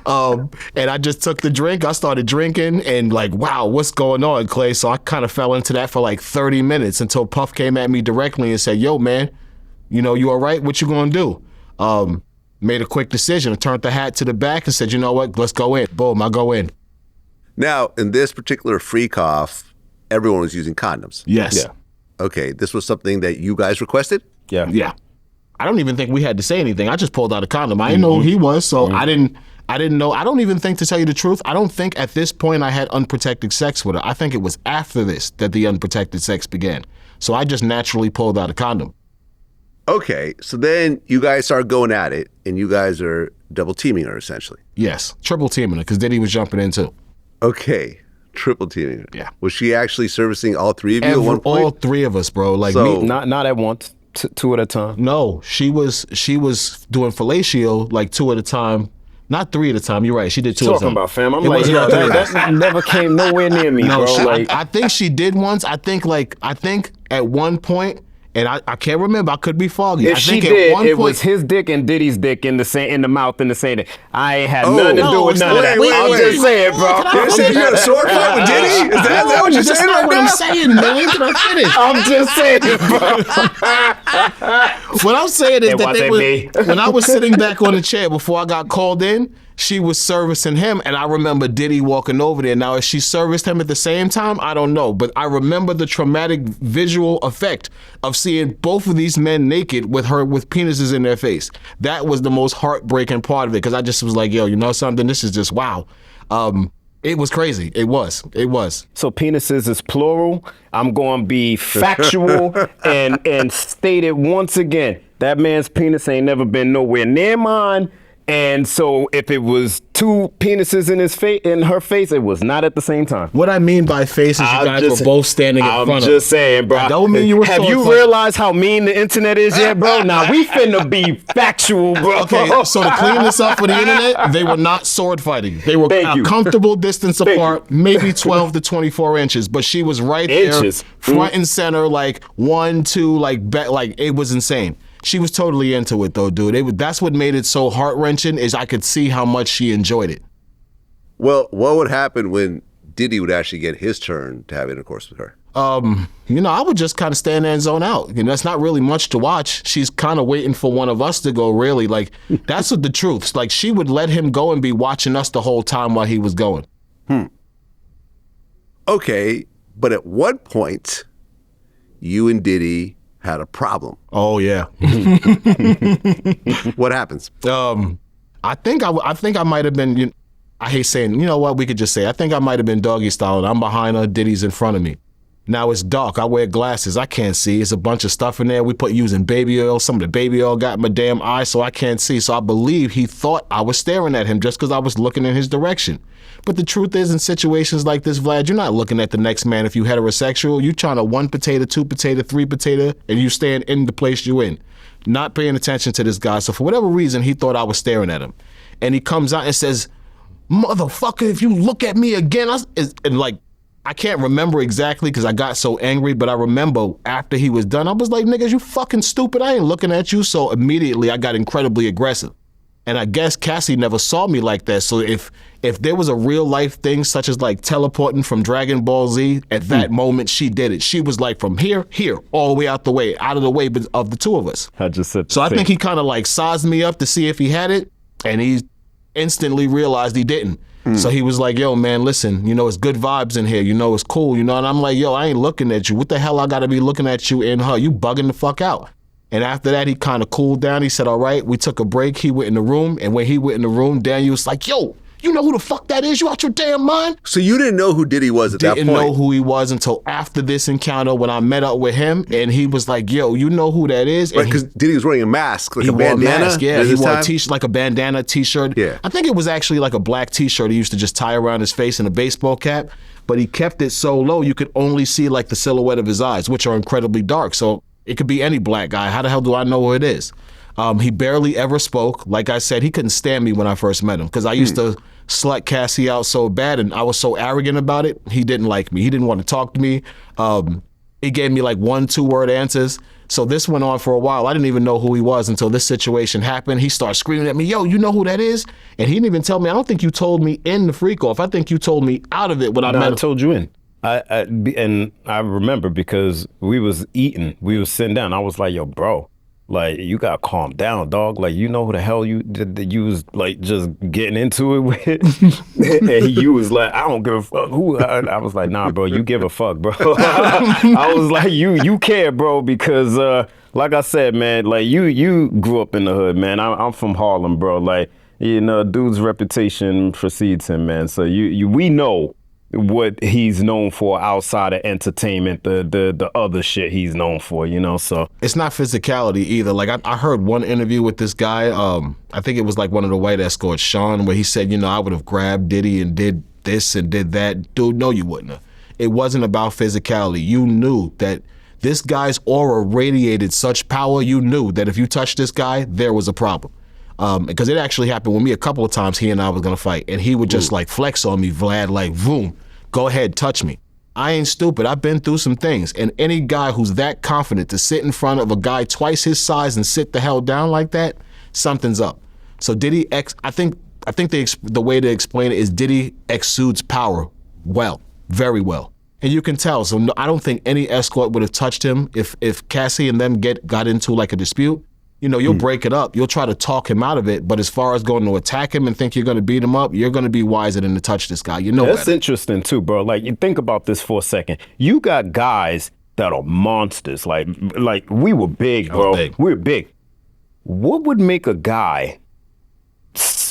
And I just took the drink. I started drinking and like, wow, what's going on, Clay? So I kind of fell into that for like 30 minutes until Puff came at me directly and said, yo, man, you all right? What you gonna do? Made a quick decision. I turned the hat to the back and said, you know what? Let's go in. Boom, I go in. Now, in this particular freak-off, everyone was using condoms. Yes. Yeah. Okay, this was something that you guys requested? Yeah. Yeah. I don't even think we had to say anything. I just pulled out a condom. I didn't know who he was, so I didn't know. I don't even think, to tell you the truth, I don't think at this point I had unprotected sex with her. I think it was after this that the unprotected sex began. So I just naturally pulled out a condom. Okay, so then you guys start going at it, and you guys are double teaming her, essentially. Yes, triple teaming her, because Diddy was jumping in too. Okay, triple teaming her. Yeah. Was she actually servicing all three of you at one point? All three of us, bro. Like So- me. Not at once. Two at a time. No, she was doing fellatio like 2 at a time. Not 3 at a time. You're right. She did 2 at a Talking time. about, fam. I'm It like, was yo, not 3 at a time. that never came nowhere near me, No, bro. Like, I think she did once. I think at one point, and I can't remember. I could be foggy. if I she think did, at one it point, was his dick and Diddy's dick in the mouth in the same day. I ain't had Oh, nothing to no, do with it's none not- of that. wait, I'm wait, just saying, bro. You said you had a sword fight with Diddy? Is that what you're That's saying not right what I'm now? saying, man. Can I finish? I'm just saying, bro. What I'm saying is It that wasn't me. when I was sitting back on the chair before I got called in, she was servicing him, and I remember Diddy walking over there. Now, if she serviced him at the same time, I don't know, but I remember the traumatic visual effect of seeing both of these men naked with penises in their face. That was the most heartbreaking part of it, because I just was like, yo, you know something? This is just wow. It was crazy. It was. So penises is plural. I'm going to be factual and state it once again. That man's penis ain't never been nowhere near mine. And so if it was 2 penises in her face, it was not at the same time. What I mean by face is you guys were both standing in front of. I'm just saying, bro. I don't mean you were Have sword you fighting. realized how mean the internet is yet, bro? Now we finna be factual, bro. Okay, so to clean this up for the internet, they were not sword fighting. They were Thank a you. comfortable distance apart, maybe 12 to 24 inches, but she was right Inches. there, front and center, like 1, 2, like it was insane. She was totally into it though, dude. That's what made it so heart-wrenching, is I could see how much she enjoyed it. Well, what would happen when Diddy would actually get his turn to have intercourse with her? I would just kind of stand there and zone out. That's not really much to watch. She's kind of waiting for one of us to go, really. Like, that's what the truth. Like, she would let him go and be watching us the whole time while he was going. Okay, but at what point you and Diddy had a problem? Oh, yeah. What happens? I think I might have been, I hate saying, you know what, we could just say, I think I might have been doggy style. I'm behind her, Diddy's in front of me. Now it's dark, I wear glasses, I can't see. It's a bunch of stuff in there. We put using baby oil. Some of the baby oil got in my damn eye, so I can't see. So I believe he thought I was staring at him just because I was looking in his direction. But the truth is, in situations like this, Vlad, you're not looking at the next man if you heterosexual. You trying to 1 potato, 2 potato, 3 potato, and you staying in the place you in. Not paying attention to this guy. So for whatever reason, he thought I was staring at him. And he comes out and says, motherfucker, if you look at me again, I can't remember exactly because I got so angry, but I remember after he was done, I was like, niggas, you fucking stupid. I ain't looking at you. So immediately I got incredibly aggressive. And I guess Cassie never saw me like that. So if there was a real life thing such as like teleporting from Dragon Ball Z, at that moment she did it. She was like from here, all the way out of the way of the two of us. I just said. So I think he kind of like sized me up to see if he had it, and he instantly realized he didn't. So he was like, yo, man, listen, it's good vibes in here. It's cool, And I'm like, yo, I ain't looking at you. What the hell I got to be looking at you and her? You bugging the fuck out. And after that, he kind of cooled down. He said, all right, we took a break. He went in the room. And when he went in the room, Daniel was like, yo, you know who the fuck that is? You out your damn mind? So you didn't know who Diddy was at that point? Didn't know who he was until after this encounter when I met up with him. And he was like, yo, you know who that is? Right, because Diddy was wearing a mask, like He a wore a bandana. mask, yeah. at He this wore a time? t-shirt, like a bandana t-shirt. Yeah. I think it was actually like a black t-shirt he used to just tie around his face and a baseball cap. But he kept it so low you could only see like the silhouette of his eyes, which are incredibly dark. So it could be any black guy. How the hell do I know who it is? He barely ever spoke. Like I said, he couldn't stand me when I first met him because I used to slut Cassie out so bad and I was so arrogant about it. He didn't like me. He didn't want to talk to me. He gave me like 1-2 word answers. So this went on for a while. I didn't even know who he was until this situation happened. He started screaming at me, yo, you know who that is? And he didn't even tell me. I don't think you told me in the freak-off. I think you told me out of it when I met him. I told you in. And I remember because we was eating. We was sitting down. I was like, yo, bro, like, you got to calm down, dog. Like, you know who the hell you was, like, just getting into it with? And you was like, I don't give a fuck who. I was like, nah, bro, you give a fuck, bro. I was like, you care, bro, because, like I said, man, like, you grew up in the hood, man. I'm from Harlem, bro. Like, you know, dude's reputation precedes him, man. So we know what he's known for outside of entertainment, the other shit he's known for, you know, so. It's not physicality either. Like, I heard one interview with this guy, I think it was like one of the white escorts, Sean, where he said, you know, I would have grabbed Diddy and did this and did that. Dude, no, you wouldn't have. It wasn't about physicality. You knew that this guy's aura radiated such power, you knew that if you touched this guy, there was a problem. Because it actually happened with me a couple of times. He and I was gonna fight, and he would just like flex on me, Vlad, like, boom, go ahead, touch me. I ain't stupid. I've been through some things, and any guy who's that confident to sit in front of a guy twice his size and sit the hell down like that, something's up. So Diddy, I think the way to explain it is Diddy exudes power well, very well. And you can tell. So no, I don't think any escort would have touched him if Cassie and them got into like a dispute. You know, you'll break it up. You'll try to talk him out of it. But as far as going to attack him and think you're going to beat him up, you're going to be wiser than to touch this guy. You know that's better. Interesting, too, bro. Like, you think about this for a second. You got guys that are monsters. Like we were big, bro. We were big. What would make a guy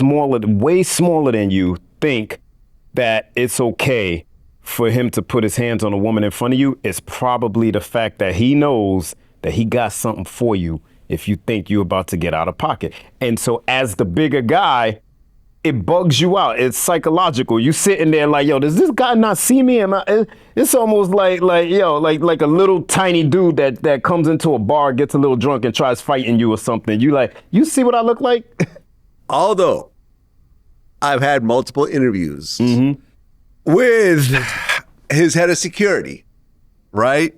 way smaller than you, think that it's okay for him to put his hands on a woman in front of you? It's probably the fact that he knows that he got something for you if you think you're about to get out of pocket. And so as the bigger guy, it bugs you out. It's psychological. You sitting there like, yo, does this guy not see me? It's almost like a little tiny dude that comes into a bar, gets a little drunk and tries fighting you or something. You like, you see what I look like? Although I've had multiple interviews with his head of security, right?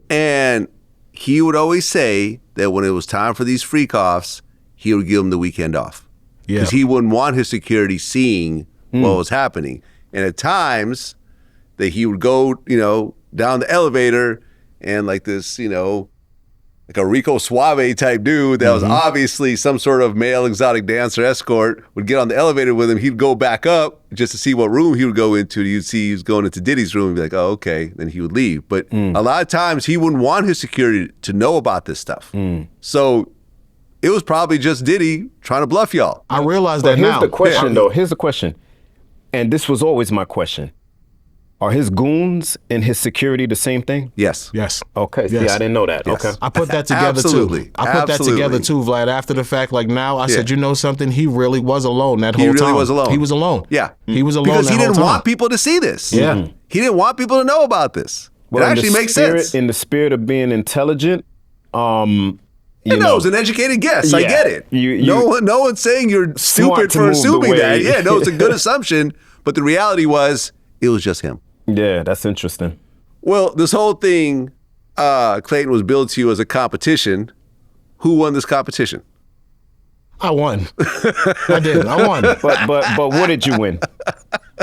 And he would always say that when it was time for these freak-offs, he would give them the weekend off. Because he wouldn't want his security seeing what was happening. And at times, that he would go, you know, down the elevator and like this, you know, like a Rico Suave type dude that was obviously some sort of male exotic dancer escort would get on the elevator with him. He'd go back up just to see what room he would go into. You'd see he was going into Diddy's room and be like, oh, okay. Then he would leave. But a lot of times he wouldn't want his security to know about this stuff. So it was probably just Diddy trying to bluff y'all. I realize that now. now. Here's the question, though. Here's the question. And this was always my question. Are his goons and his security the same thing? Yes. Okay. See, I didn't know that. Yes. Okay. I put that together too. I put that together too, Vlad. After the fact, like now, I said, you know something? He really was alone that whole time. He really was alone. He was alone. Yeah. He was alone because that he whole didn't time. want people to see this. Yeah. He didn't want people to know about this. Well, it actually makes sense. In the spirit of being intelligent, it was an educated guess. I get it. No one's saying you're stupid for assuming that. Yeah, no, it's a good assumption. But the reality was, it was just him. Yeah, that's interesting. Well, this whole thing, Clayton, was billed to you as a competition. Who won this competition? I won. I did. I won. But what did you win?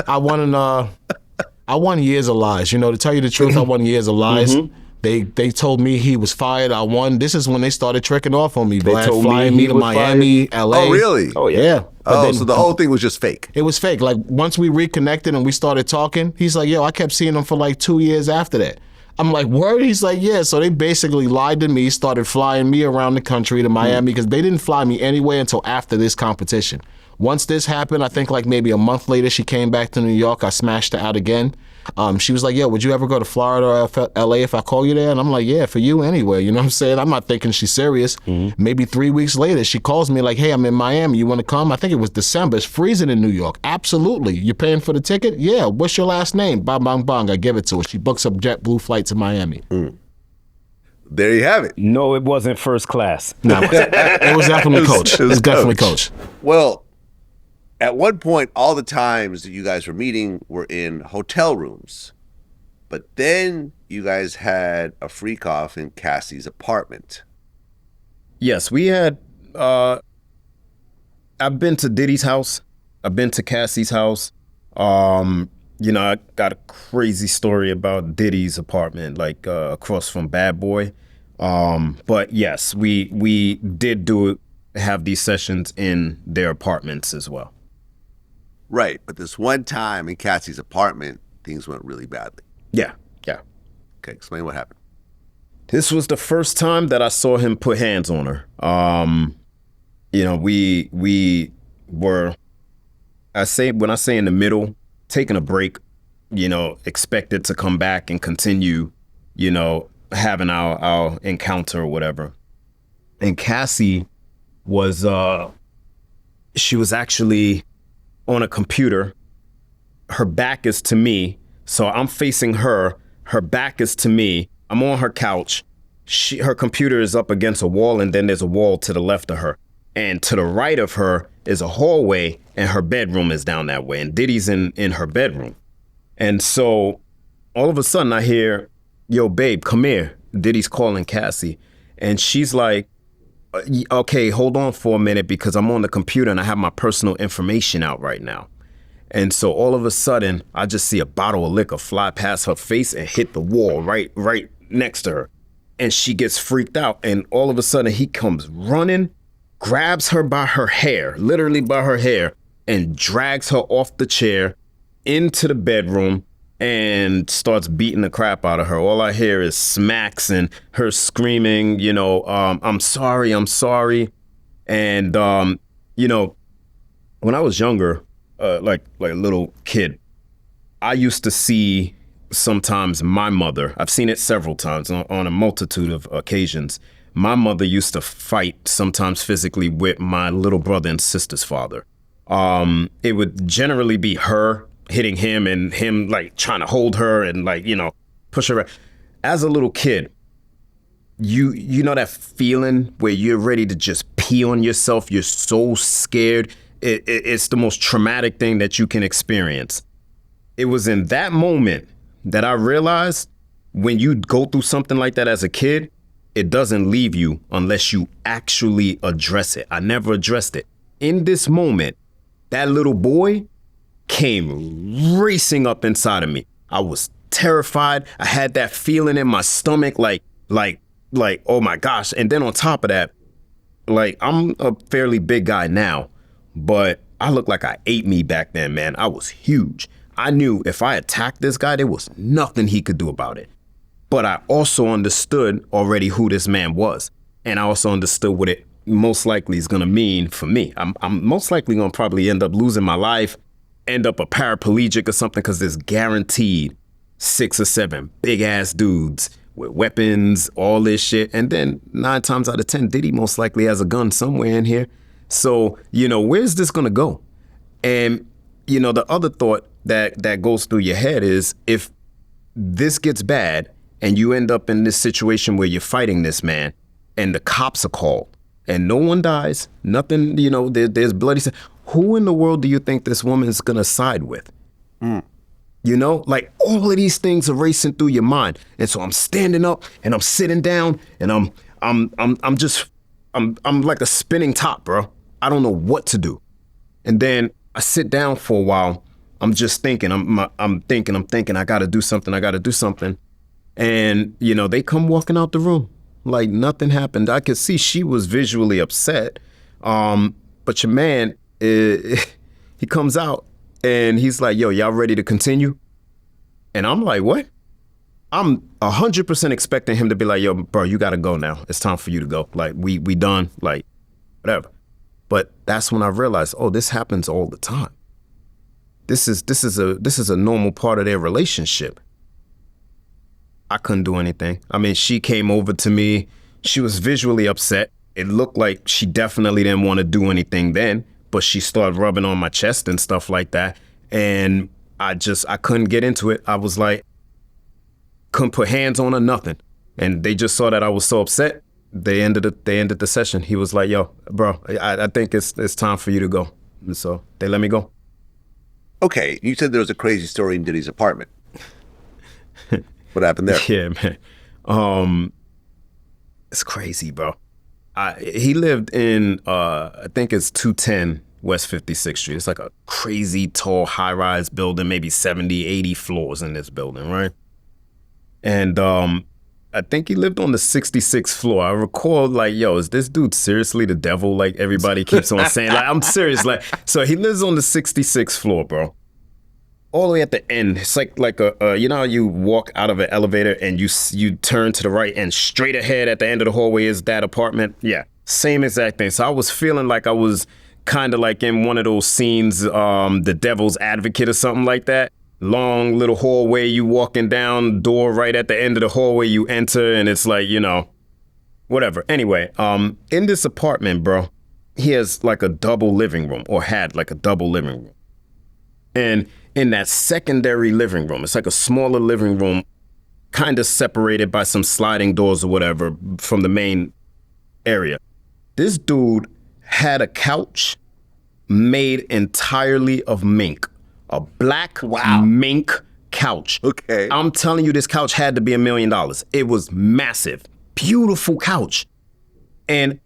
I won years of lies. You know, to tell you the truth, I won years of lies. They told me he was fired. I won. This is when they started tricking off on me. Vlad flying me to Miami, LA. Oh, really? Oh, yeah. So the whole thing was just fake. It was fake. Like, once we reconnected and we started talking, he's like, yo, I kept seeing him for like 2 years after that. I'm like, word? He's like, yeah. So they basically lied to me, started flying me around the country to Miami because they didn't fly me anywhere until after this competition. Once this happened, I think like maybe a month later, she came back to New York. I smashed her out again. She was like, yo, would you ever go to Florida or LA if I call you there? And I'm like, yeah, for you anywhere. You know what I'm saying? I'm not thinking she's serious. Maybe 3 weeks later, she calls me like, hey, I'm in Miami. You want to come? I think it was December. It's freezing in New York. Absolutely. You're paying for the ticket? Yeah. What's your last name? Bang, bang, bang. I give it to her. She books a JetBlue flight to Miami. There you have it. No, it wasn't first class. No, it was definitely coach. It was definitely coach. Well, at one point, all the times that you guys were meeting were in hotel rooms. But then you guys had a freak-off in Cassie's apartment. Yes, we had, I've been to Diddy's house. I've been to Cassie's house. I got a crazy story about Diddy's apartment, like across from Bad Boy. But yes, we did have these sessions in their apartments as well. Right, but this one time in Cassie's apartment, things went really badly. Yeah. Okay, explain what happened. This was the first time that I saw him put hands on her. We were, when I say in the middle, taking a break, expected to come back and continue, having our encounter or whatever. And Cassie was, she was actually on a computer. Her back is to me. So I'm facing her. Her back is to me. I'm on her couch. Her computer is up against a wall, and then there's a wall to the left of her. And to the right of her is a hallway, and her bedroom is down that way. And Diddy's in her bedroom. And so all of a sudden I hear, yo, babe, come here. Diddy's calling Cassie. And she's like, okay, hold on for a minute because I'm on the computer and I have my personal information out right now. And so all of a sudden, I just see a bottle of liquor fly past her face and hit the wall right next to her. And she gets freaked out. And all of a sudden, he comes running, grabs her by her hair, literally by her hair, and drags her off the chair into the bedroom and starts beating the crap out of her. All I hear is smacks and her screaming, I'm sorry. And, when I was younger, like a little kid, I used to see sometimes my mother, I've seen it several times on a multitude of occasions. My mother used to fight sometimes physically with my little brother and sister's father. It would generally be her hitting him and him like trying to hold her and push her. As a little kid, you know that feeling where you're ready to just pee on yourself. You're so scared. It's the most traumatic thing that you can experience. It was in that moment that I realized when you go through something like that as a kid, it doesn't leave you unless you actually address it. I never addressed it. In this moment, that little boy came racing up inside of me. I was terrified. I had that feeling in my stomach like, oh my gosh. And then on top of that, I'm a fairly big guy now. But I looked like I ate me back then, man. I was huge. I knew if I attacked this guy, there was nothing he could do about it. But I also understood already who this man was. And I also understood what it most likely is going to mean for me. I'm most likely going to probably end up losing my life, end up a paraplegic or something, because there's guaranteed 6 or 7 big ass dudes with weapons, all this shit. And then 9 times out of 10, Diddy most likely has a gun somewhere in here. So, where's this going to go? And, the other thought that goes through your head is if this gets bad and you end up in this situation where you're fighting this man and the cops are called and no one dies, nothing, there's bloody. Who in the world do you think this woman's going to side with? All of these things are racing through your mind. And so I'm standing up and I'm sitting down and I'm like a spinning top, bro. I don't know what to do. And then I sit down for a while. I'm just thinking, I'm thinking, I got to do something. And, they come walking out the room like nothing happened. I could see she was visually upset. But your man, he comes out and he's like, yo, y'all ready to continue? And I'm like, what? I'm 100% expecting him to be like, yo, bro, you got to go now. It's time for you to go. Like, we done, like, whatever. But that's when I realized, oh, this happens all the time. This is a normal part of their relationship. I couldn't do anything. I mean, she came over to me. She was visually upset. It looked like she definitely didn't want to do anything then, but she started rubbing on my chest and stuff like that. And I couldn't get into it. I was like, couldn't put hands on her, nothing. And they just saw that I was so upset. They ended the session. He was like, yo, bro, I think it's time for you to go. And so they let me go. Okay, you said there was a crazy story in Diddy's apartment. What happened there? Yeah, man. It's crazy, bro. He lived in, I think it's 210 West 56th Street. It's like a crazy tall high-rise building, maybe 70, 80 floors in this building, right? And I think he lived on the 66th floor. I recall, like, yo, is this dude seriously the devil? Like everybody keeps on saying. Like, I'm serious. Like, so he lives on the 66th floor, bro. All the way at the end. It's like a you know how you walk out of an elevator and you turn to the right and straight ahead at the end of the hallway is that apartment? Yeah, same exact thing. So I was feeling like I was kind of like in one of those scenes, The Devil's Advocate or something like that. Long little hallway, you walking down, door right at the end of the hallway, you enter, and it's like, you know, whatever. Anyway, in this apartment, bro, he has like a double living room, or had like a double living room. And in that secondary living room, it's like a smaller living room, kind of separated by some sliding doors or whatever from the main area. This dude had a couch made entirely of mink. A black mink couch. Okay. I'm telling you, this couch had to be $1 million. It was massive, beautiful couch. And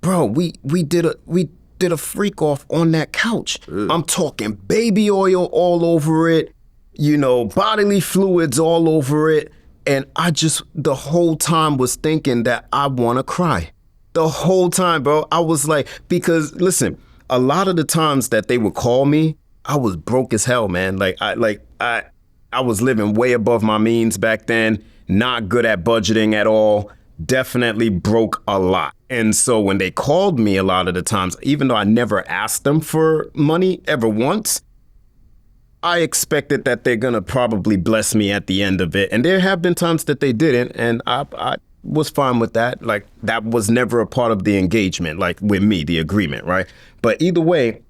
bro, we did a freak off on that couch. I'm talking baby oil all over it, you know, bodily fluids all over it. And I just the whole time was thinking that I want to cry. The whole time, bro. I was like, because listen, a lot of the times that they would call me, I was broke as hell, man. I was living way above my means back then, not good at budgeting at all, definitely broke a lot. And so when they called me a lot of the times, even though I never asked them for money ever once, I expected that they're gonna probably bless me at the end of it. And there have been times that they didn't, and I was fine with that. Like, that was never a part of the engagement, like with me, the agreement, right? But either way,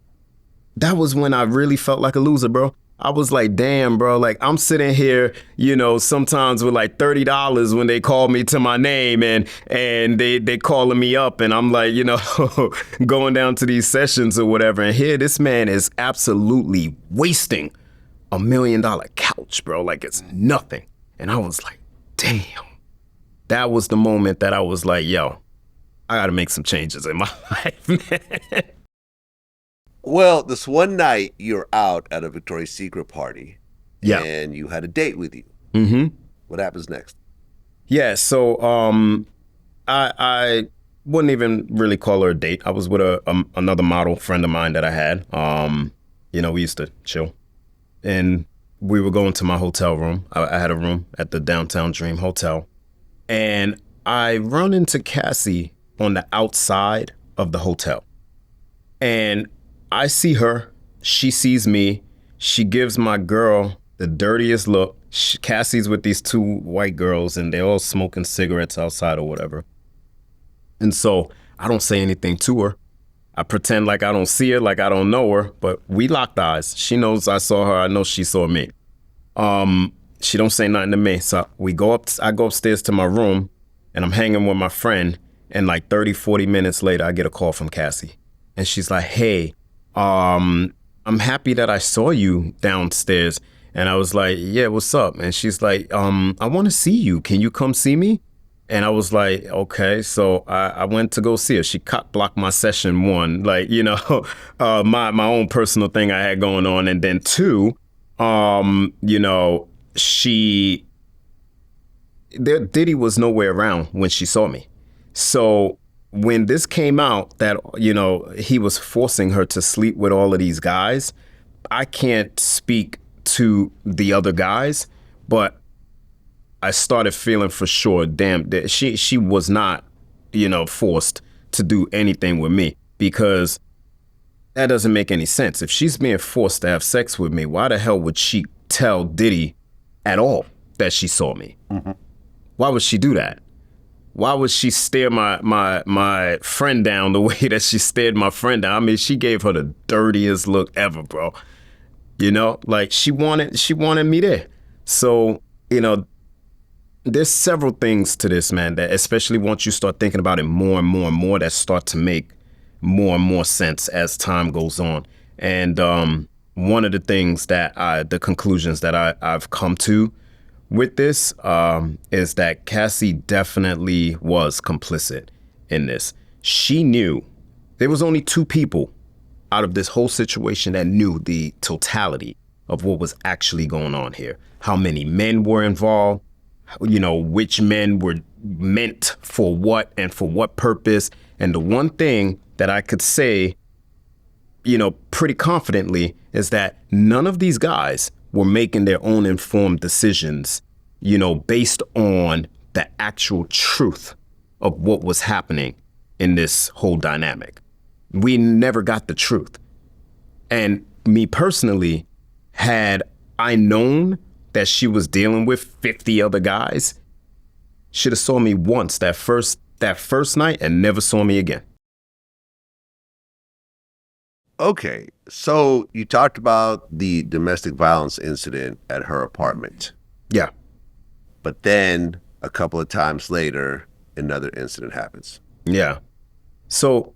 that was when I really felt like a loser, bro. I was like, damn, bro, like I'm sitting here, you know, sometimes with like $30 when they call me to my name and they calling me up and I'm like, you know, going down to these sessions or whatever. And here this man is absolutely wasting $1 million couch, bro. Like it's nothing. And I was like, damn. That was the moment that I was like, yo, I got to make some changes in my life, man. Well, this one night you're out at a Victoria's Secret party. Yeah. And you had a date with you. Mm-hmm. What happens next? Yeah, so I wouldn't even really call her a date. I was with another model friend of mine that I had. You know, we used to chill. And we were going to my hotel room. I had a room at the Downtown Dream Hotel. And I run into Cassie on the outside of the hotel. And I see her, she sees me, she gives my girl the dirtiest look. Cassie's with these two white girls and they're all smoking cigarettes outside or whatever. And so I don't say anything to her. I pretend like I don't see her, like I don't know her, but we locked eyes. She knows I saw her, I know she saw me. She don't say nothing to me. So I go upstairs to my room and I'm hanging with my friend and like 30, 40 minutes later, I get a call from Cassie. And she's like, hey, I'm happy that I saw you downstairs. And I was like, yeah, what's up? And she's like, I want to see you. Can you come see me? And I was like, okay. So I went to go see her. She cock blocked my session, one, like, you know, my own personal thing I had going on. And then two, you know, Diddy was nowhere around when she saw me. So when this came out that, you know, he was forcing her to sleep with all of these guys, I can't speak to the other guys, but I started feeling for sure, damn, that she was not, you know, forced to do anything with me, because that doesn't make any sense. If she's being forced to have sex with me, why the hell would she tell Diddy at all that she saw me? Mm-hmm. Why would she do that? Why would she stare my friend down the way that she stared my friend down? I mean, she gave her the dirtiest look ever, bro. You know, like she wanted me there. So, you know, there's several things to this, man, that especially once you start thinking about it more and more and more, that start to make more and more sense as time goes on. And one of the things that the conclusions that I've come to with this is that Cassie definitely was complicit in this. She knew there was only two people out of this whole situation that knew the totality of what was actually going on here. How many men were involved, which men were meant for what and for what purpose. And the one thing that I could say, pretty confidently is that none of these guys were making their own informed decisions, based on the actual truth of what was happening in this whole dynamic. We never got the truth. And me personally, had I known that she was dealing with 50 other guys, should have saw me once that first night and never saw me again. Okay, so you talked about the domestic violence incident at her apartment. Yeah. But then a couple of times later, another incident happens. Yeah. So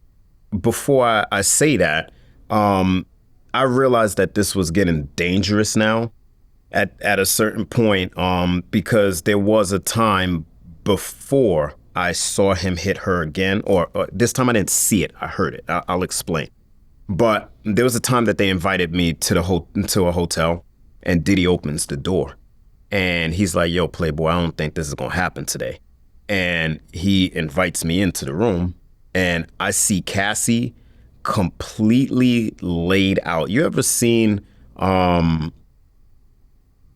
before I say that, I realized that this was getting dangerous now at a certain point, because there was a time before I saw him hit her again, or this time I didn't see it. I heard it. I'll explain. But there was a time that they invited me to a hotel, and Diddy opens the door. And he's like, yo, Playboy, I don't think this is going to happen today. And he invites me into the room, and I see Cassie completely laid out. You ever seen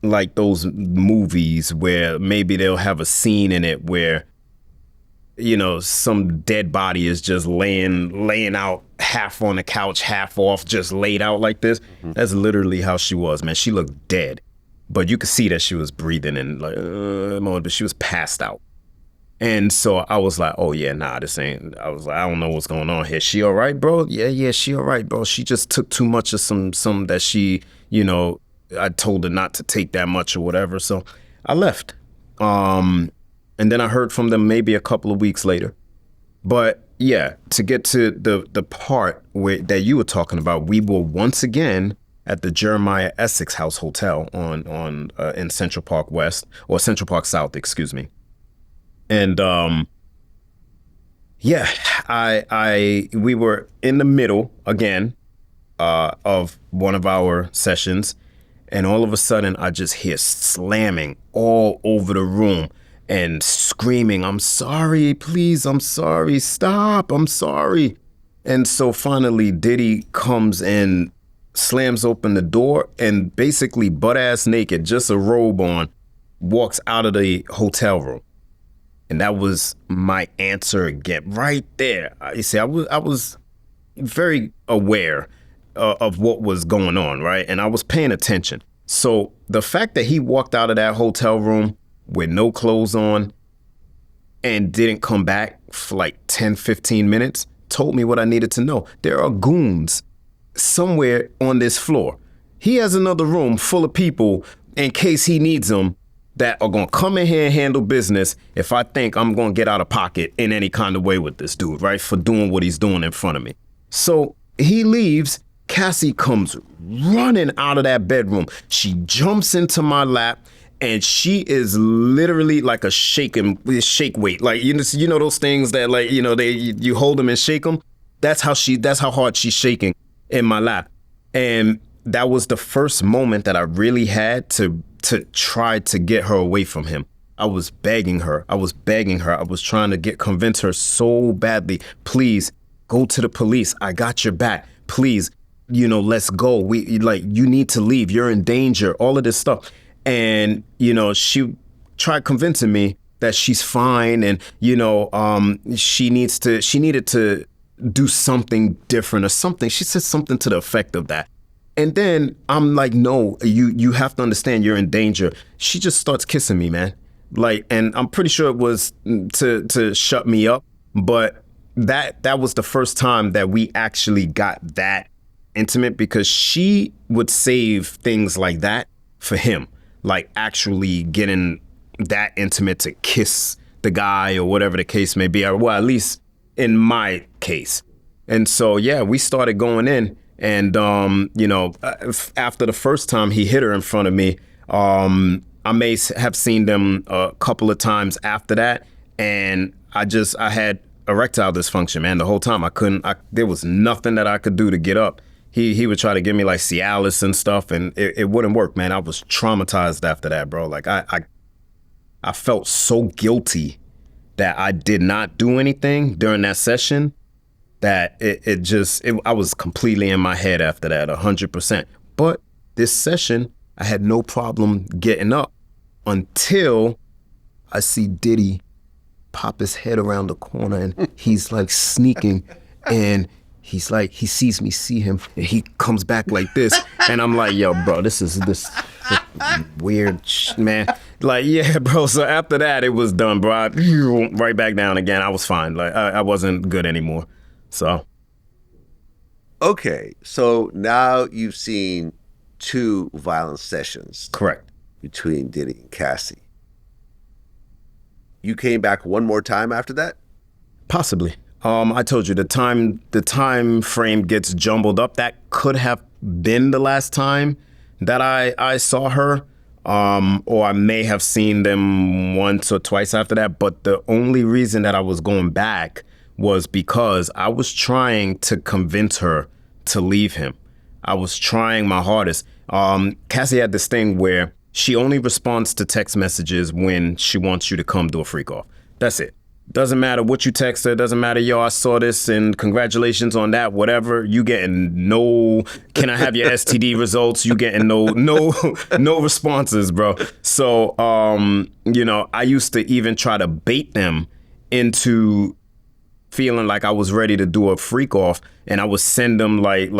like those movies where maybe they'll have a scene in it where, some dead body is just laying out half on the couch, half off, just laid out like this? Mm-hmm. That's literally how she was, man. She looked dead, but you could see that she was breathing and but she was passed out. And so I was like, oh yeah, nah, this ain't, I was like, I don't know what's going on here. She all right, bro? Yeah, she all right, bro. She just took too much of some that she, I told her not to take that much or whatever. So I left. And then I heard from them maybe a couple of weeks later. But yeah, to get to the part that you were talking about, we were once again at the Jeremiah Essex House Hotel in Central Park West, or Central Park South, excuse me. And we were in the middle again of one of our sessions, and all of a sudden I just hear slamming all over the room and screaming, I'm sorry, please, I'm sorry, stop, I'm sorry. And so finally Diddy comes and slams open the door, and basically butt-ass naked, just a robe on, walks out of the hotel room. And that was my answer again, right there. You see, I was very aware of what was going on, right? And I was paying attention. So the fact that he walked out of that hotel room with no clothes on and didn't come back for like 10, 15 minutes told me what I needed to know. There are goons somewhere on this floor. He has another room full of people in case he needs them that are going to come in here and handle business if I think I'm going to get out of pocket in any kind of way with this dude, right? For doing what he's doing in front of me. So he leaves. Cassie comes running out of that bedroom. She jumps into my lap, and she is literally like a shake weight. Like, you know those things that, like, you hold them and shake them? That's how hard she's shaking in my lap. And that was the first moment that I really had to try to get her away from him. I was begging her. I was trying to convince her so badly. Please go to the police. I got your back. Please, let's go. You need to leave. You're in danger. All of this stuff. And, she tried convincing me that she's fine. And, she needed to do something different or something. She said something to the effect of that. And then I'm like, no, you have to understand you're in danger. She just starts kissing me, man. And I'm pretty sure it was to shut me up. But that was the first time that we actually got that intimate, because she would save things like that for him, like actually getting that intimate to kiss the guy or whatever the case may be. Well, at least in my case. And so, yeah, we started going in. And, after the first time he hit her in front of me, I may have seen them a couple of times after that, and I had erectile dysfunction, man. The whole time there was nothing that I could do to get up. He would try to give me like Cialis and stuff, and it wouldn't work, man. I was traumatized after that, bro. Like I felt so guilty that I did not do anything during that session that I was completely in my head after that, 100%. But this session, I had no problem getting up until I see Diddy pop his head around the corner and he's like sneaking and he's like, he sees me see him and he comes back like this. And I'm like, yo, bro, this weird man. Like, yeah, bro. So after that, it was done, bro. Right back down again. I was fine. Like, I wasn't good anymore. So. Okay. So now you've seen 2 violent sessions. Correct. Between Diddy and Cassie. You came back one more time after that? Possibly. I told you the time frame gets jumbled up. That could have been the last time that I saw her. Or I may have seen them once or twice after that. But the only reason that I was going back was because I was trying to convince her to leave him. I was trying my hardest. Cassie had this thing where she only responds to text messages when she wants you to come do a freak off. That's it. Doesn't matter what you text her. Doesn't matter, yo, I saw this and congratulations on that, whatever. You getting no, can I have your STD results? You getting no responses, bro. So, I used to even try to bait them into feeling like I was ready to do a freak off, and I would send them like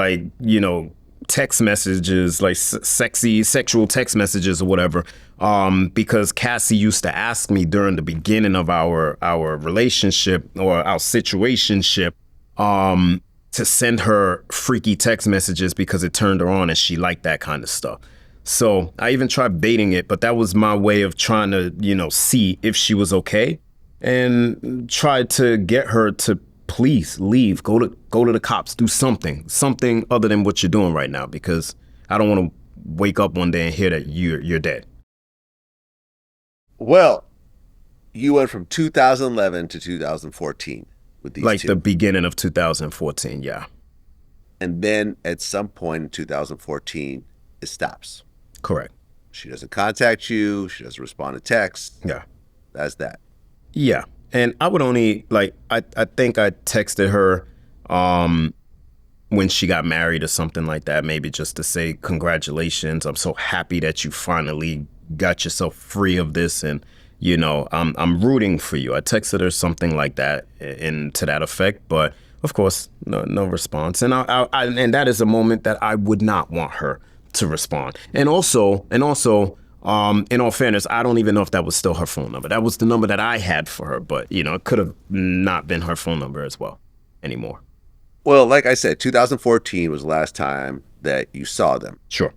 text messages, like sexual text messages or whatever, because Cassie used to ask me during the beginning of our relationship or our situationship to send her freaky text messages because it turned her on and she liked that kind of stuff. So I even tried baiting it, but that was my way of trying to, see if she was okay and try to get her to please leave, go to the cops, do something other than what you're doing right now, because I don't want to wake up one day and hear that you're dead. Well, you went from 2011 to 2014 with these like 2. The beginning of 2014, yeah. And then at some point in 2014, it stops. Correct. She doesn't contact you. She doesn't respond to texts. Yeah. That's that. Yeah. And I would only, I think I texted her when she got married or something like that, maybe just to say, congratulations. I'm so happy that you finally got yourself free of this. And, I'm rooting for you. I texted her something like that to that effect. But, of course, no response. And and that is a moment that I would not want her to respond. And also, in all fairness, I don't even know if that was still her phone number. That was the number that I had for her, but, it could have not been her phone number as well anymore. Well, like I said, 2014 was the last time that you saw them. Sure.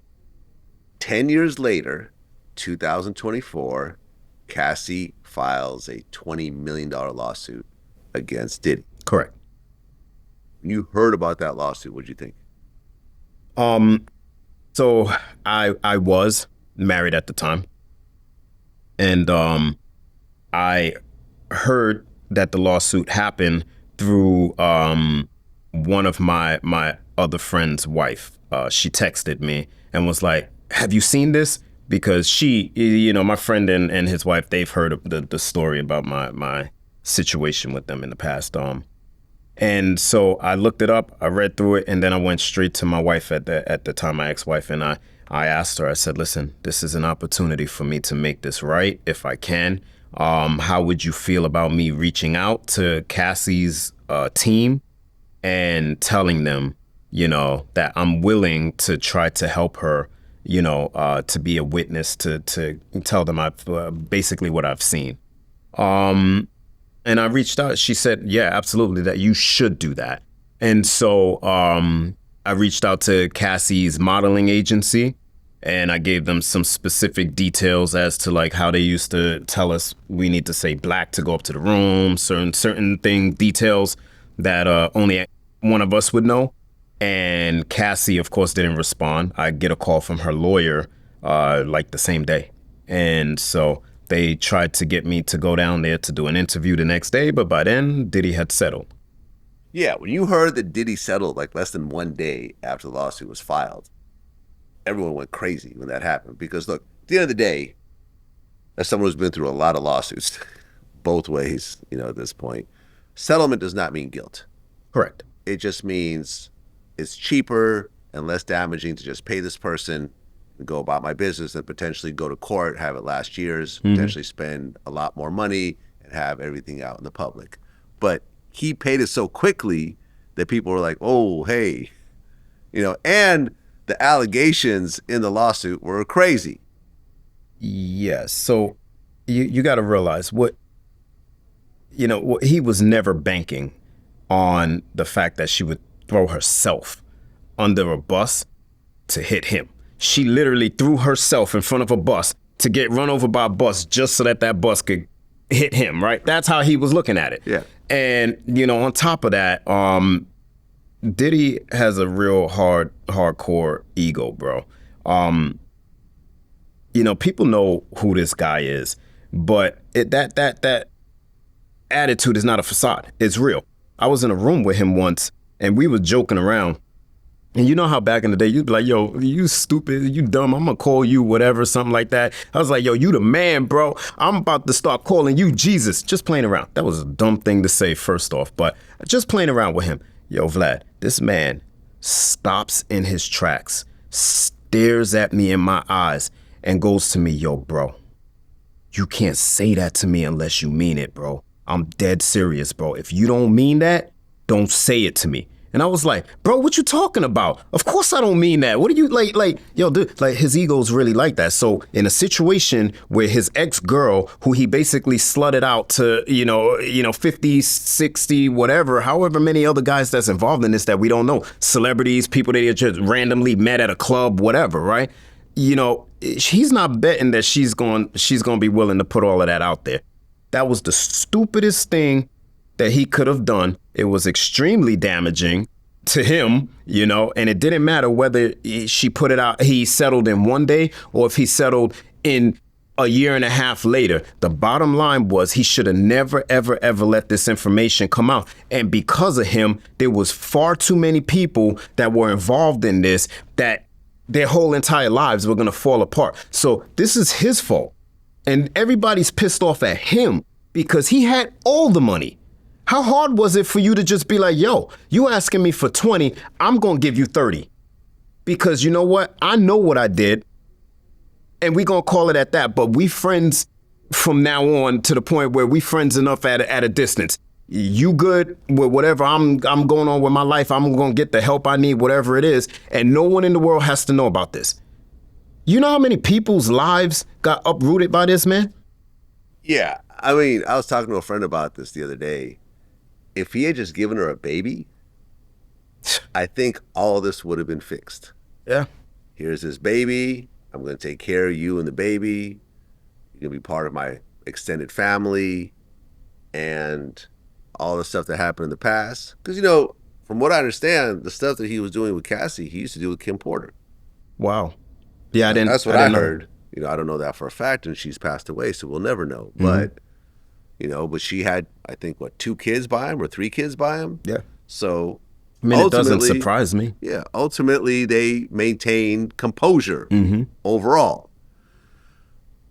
10 years later, 2024, Cassie files a $20 million lawsuit against Diddy. Correct. When you heard about that lawsuit, what'd you think? So I was married at the time, and I heard that the lawsuit happened through one of my other friend's wife. She texted me and was like, have you seen this? Because she, my friend and his wife, they've heard of the story about my situation with them in the past. And so I looked it up, I read through it, and then I went straight to my wife at the time, my ex-wife, and I asked her, I said, listen, this is an opportunity for me to make this right if I can. How would you feel about me reaching out to Cassie's team and telling them, that I'm willing to try to help her, to be a witness, to tell them basically what I've seen. And I reached out. She said, yeah, absolutely, that you should do that. And so I reached out to Cassie's modeling agency, and I gave them some specific details as to like how they used to tell us we need to say black to go up to the room, certain details that only one of us would know. And Cassie, of course, didn't respond. I get a call from her lawyer like the same day. And so they tried to get me to go down there to do an interview the next day, but by then Diddy had settled. Yeah, when you heard that Diddy settled like less than 1 day after the lawsuit was filed, everyone went crazy when that happened. Because look, at the end of the day, as someone who's been through a lot of lawsuits, both ways, at this point, settlement does not mean guilt. Correct. It just means it's cheaper and less damaging to just pay this person and go about my business and potentially go to court, have it last year's, potentially spend a lot more money and have everything out in the public. But he paid it so quickly that people were like, oh, hey, and the allegations in the lawsuit were crazy. Yes. So you got to realize he was never banking on the fact that she would throw herself under a bus to hit him. She literally threw herself in front of a bus to get run over by a bus just so that bus could hit him, right? That's how he was looking at it. Yeah. And, on top of that, Diddy has a real hardcore ego, bro. People know who this guy is, but that attitude is not a facade. It's real. I was in a room with him once and we were joking around. And you know how back in the day, you'd be like, yo, you stupid, you dumb, I'm gonna call you whatever, something like that. I was like, yo, you the man, bro. I'm about to start calling you Jesus. Just playing around. That was a dumb thing to say first off, but just playing around with him. Yo, Vlad, this man stops in his tracks, stares at me in my eyes, and goes to me, yo, bro, you can't say that to me unless you mean it, bro. I'm dead serious, bro. If you don't mean that, don't say it to me. And I was like, bro, what you talking about? Of course I don't mean that. What are you yo, dude, his ego's really like that. So in a situation where his ex-girl, who he basically slutted out to, 50, 60, whatever, however many other guys that's involved in this that we don't know, celebrities, people that just randomly met at a club, whatever, right? He's not betting that she's going to be willing to put all of that out there. That was the stupidest thing that he could have done. It was extremely damaging to him, and it didn't matter whether she put it out, he settled in 1 day or if he settled in a year and a half later. The bottom line was he should have never, ever, ever let this information come out. And because of him, there was far too many people that were involved in this that their whole entire lives were going to fall apart. So this is his fault. And everybody's pissed off at him because he had all the money. How hard was it for you to just be like, yo, you asking me for 20, I'm going to give you 30. Because you know what? I know what I did. And we going to call it at that. But we friends from now on to the point where we friends enough at a distance. You good with whatever I'm going on with my life. I'm going to get the help I need, whatever it is. And no one in the world has to know about this. You know how many people's lives got uprooted by this, man? Yeah. I mean, I was talking to a friend about this the other day. If he had just given her a baby, I think all of this would have been fixed. Yeah. Here's this baby. I'm going to take care of you and the baby. You're going to be part of my extended family and all the stuff that happened in the past. Because, from what I understand, the stuff that he was doing with Cassie, he used to do with Kim Porter. Wow. Yeah, That's what I heard. I don't know that for a fact, and she's passed away, so we'll never know. Mm-hmm. But she had, I think, 2 kids by him or 3 kids by him? Yeah. So, I mean, it doesn't surprise me. Yeah. Ultimately, they maintained composure overall.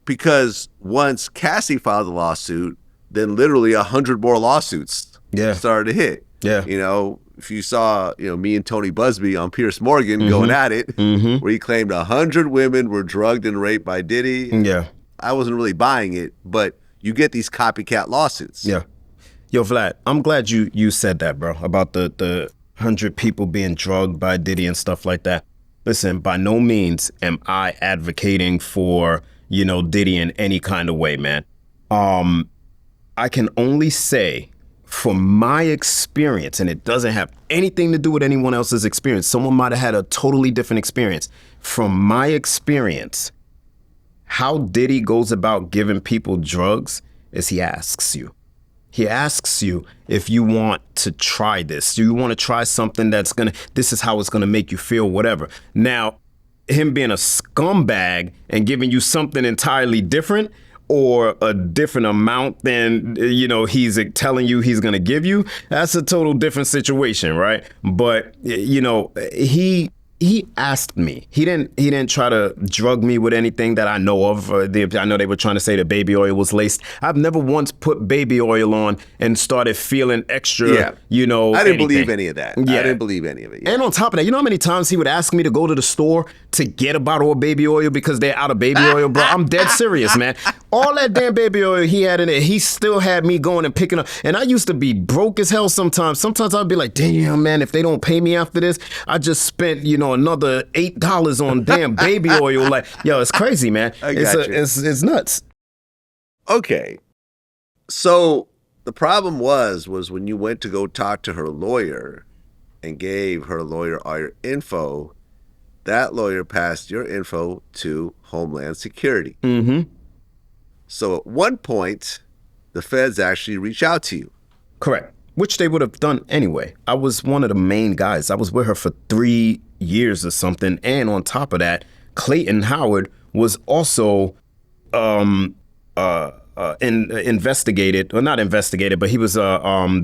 Because once Cassie filed the lawsuit, then literally 100 more lawsuits started to hit. Yeah. If you saw, me and Tony Busby on Pierce Morgan going at it, where he claimed 100 women were drugged and raped by Diddy. Yeah. I wasn't really buying it, but you get these copycat lawsuits. Yeah. Yo, Vlad, I'm glad you said that, bro, about the 100 people being drugged by Diddy and stuff like that. Listen, by no means am I advocating for, Diddy in any kind of way, man. I can only say from my experience, and it doesn't have anything to do with anyone else's experience. Someone might have had a totally different experience. From my experience, how Diddy goes about giving people drugs is he asks you. He asks you if you want to try this. Do you want to try something this is how it's going to make you feel, whatever. Now, him being a scumbag and giving you something entirely different or a different amount than, he's telling you he's going to give you, that's a total different situation, right? But, he asked me. He didn't try to drug me with anything that I know of. I know they were trying to say that baby oil was laced. I've never once put baby oil on and started feeling extra, I didn't believe anything. any of that. Yeah. I didn't believe any of it. Yeah. And on top of that, you know how many times he would ask me to go to the store to get a bottle of baby oil because they're out of baby oil, bro? I'm dead serious, man. All that damn baby oil he had in it, he still had me going and picking up. And I used to be broke as hell sometimes. Sometimes I'd be like, damn, man, if they don't pay me after this, I just spent, another $8 on damn baby oil. Like, yo, it's crazy, man. It's nuts. Okay. So the problem was when you went to go talk to her lawyer and gave her lawyer all your info, that lawyer passed your info to Homeland Security. Mm-hmm. So at one point, the feds actually reached out to you. Correct. Which they would have done anyway. I was one of the main guys. I was with her for 3 years or something. And on top of that, Clayton Howard was also investigated, or not investigated, but he was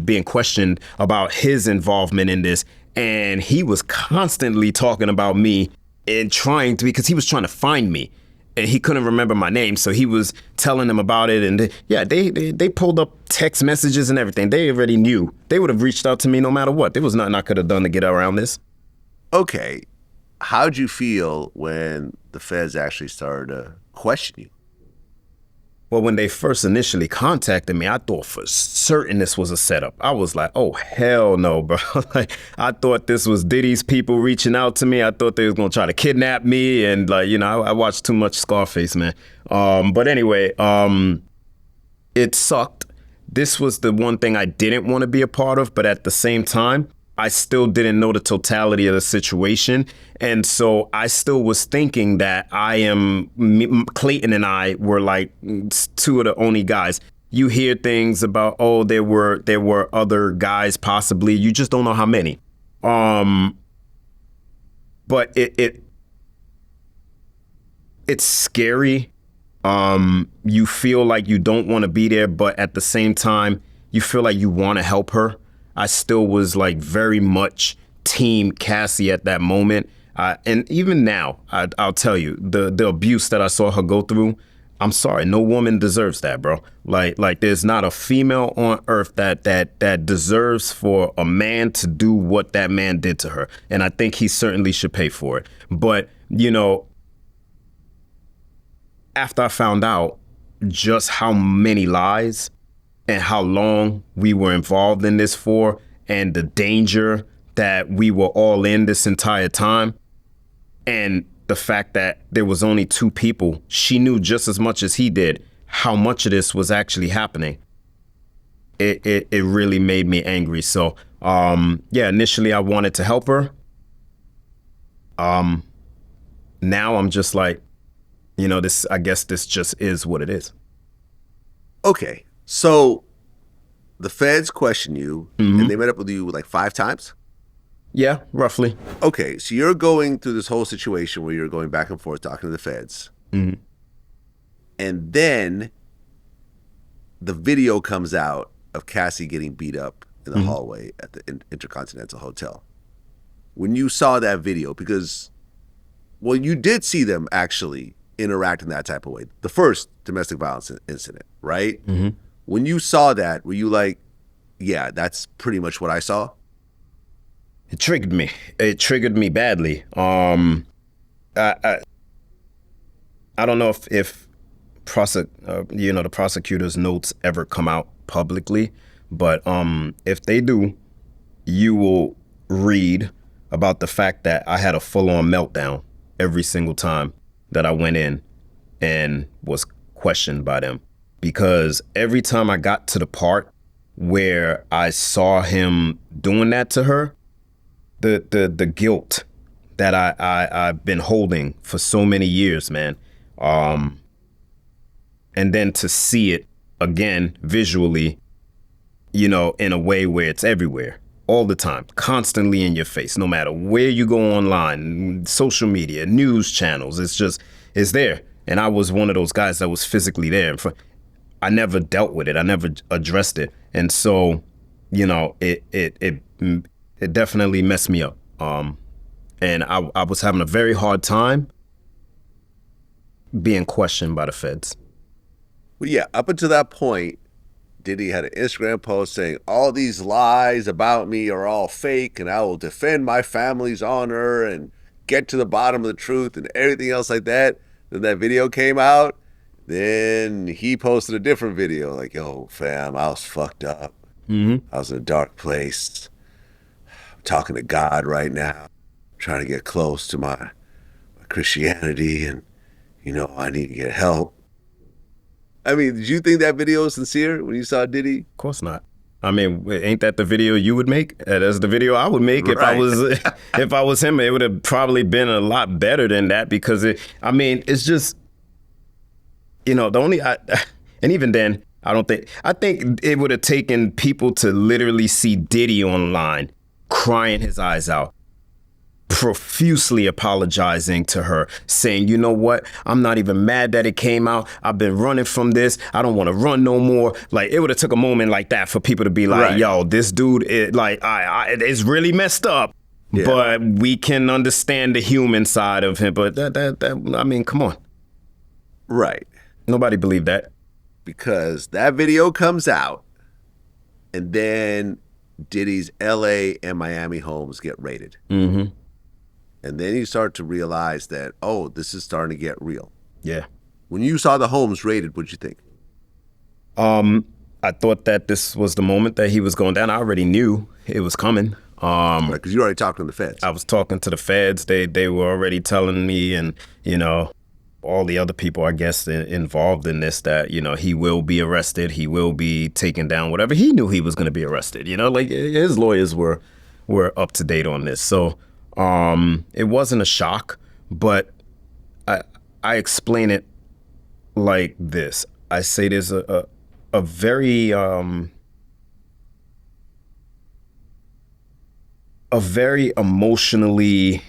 being questioned about his involvement in this. And he was constantly talking about me and because he was trying to find me. And he couldn't remember my name, so he was telling them about it. And they pulled up text messages and everything. They already knew. They would have reached out to me no matter what. There was nothing I could have done to get around this. Okay. How'd you feel when the feds actually started to question you? Well, when they first initially contacted me, I thought for certain this was a setup. I was like, oh, hell no, bro. Like, I thought this was Diddy's people reaching out to me. I thought they was going to try to kidnap me. And I watched too much Scarface, man. But anyway, it sucked. This was the one thing I didn't want to be a part of. But at the same time, I still didn't know the totality of the situation. And so I still was thinking that Clayton and I were like two of the only guys. You hear things about, there were other guys possibly. You just don't know how many. But it's scary. You feel like you don't want to be there, but at the same time, you feel like you want to help her. I still was like very much team Cassie at that moment. And even now, I'll tell you, the abuse that I saw her go through, I'm sorry, no woman deserves that, bro. Like there's not a female on earth that deserves for a man to do what that man did to her. And I think he certainly should pay for it. But, after I found out just how many lies and how long we were involved in this for, and the danger that we were all in this entire time, and the fact that there was only 2 people, she knew just as much as he did how much of this was actually happening. It really made me angry. So, initially I wanted to help her. Now I'm just like, I guess this just is what it is. Okay. So the feds question you, and they met up with you like 5 times? Yeah, roughly. Okay, so you're going through this whole situation where you're going back and forth talking to the feds. Mm-hmm. And then the video comes out of Cassie getting beat up in the hallway at the Intercontinental Hotel. When you saw that video, because, you did see them actually interact in that type of way. The first domestic violence incident, right? Mm-hmm. When you saw that, were you like, yeah, that's pretty much what I saw? It triggered me. It triggered me badly. I don't know if the prosecutor's notes ever come out publicly, but if they do, you will read about the fact that I had a full-on meltdown every single time that I went in and was questioned by them. Because every time I got to the part where I saw him doing that to her, the guilt that I've been holding for so many years, man. And then to see it again visually, in a way where it's everywhere. all the time, constantly in your face, no matter where you go online, social media, news channels. It's there. And I was one of those guys that was physically there. I never dealt with it. I never addressed it. And so, you know, it definitely messed me up. And I was having a very hard time being questioned by the feds. Well, yeah, up until that point, Diddy had an Instagram post saying, all these lies about me are all fake, and I will defend my family's honor and get to the bottom of the truth and everything else like that. Then that video came out. Then he posted a different video like, yo, fam, I was fucked up. I was in a dark place. I'm talking to God right now, trying to get close to my Christianity, and, you know, I need to get help. I mean, did you think that video was sincere when you saw Diddy? Of course not. I mean, ain't that the video you would make? That's the video I would make. Right. If I was him. It would have probably been a lot better than that, because it's just, you know, and even then, I think it would have taken people to literally see Diddy online crying his eyes out, profusely apologizing to her, saying, you know what, I'm not even mad that it came out. I've been running from this. I don't want to run no more. Like, it would have took a moment like that for people to be like, yo, this dude, it's really messed up. Yeah. But we can understand the human side of him. But that I mean, come on. Right. Nobody believed that. Because that video comes out, and then Diddy's LA and Miami homes get raided. Mm-hmm. And then you start to realize that, oh, this is starting to get real. Yeah. When you saw the homes raided, what'd you think? I thought that this was the moment that he was going down. I already knew it was coming. Right, because you already talked to the feds. I was talking to the feds. They were already telling me, and, you know, all the other people, I guess, involved in this, that, you know, he will be arrested. He will be taken down, whatever. He knew he was going to be arrested. You know, like, his lawyers were up to date on this. So it wasn't a shock, but I explain it like this. I say there's a very emotionally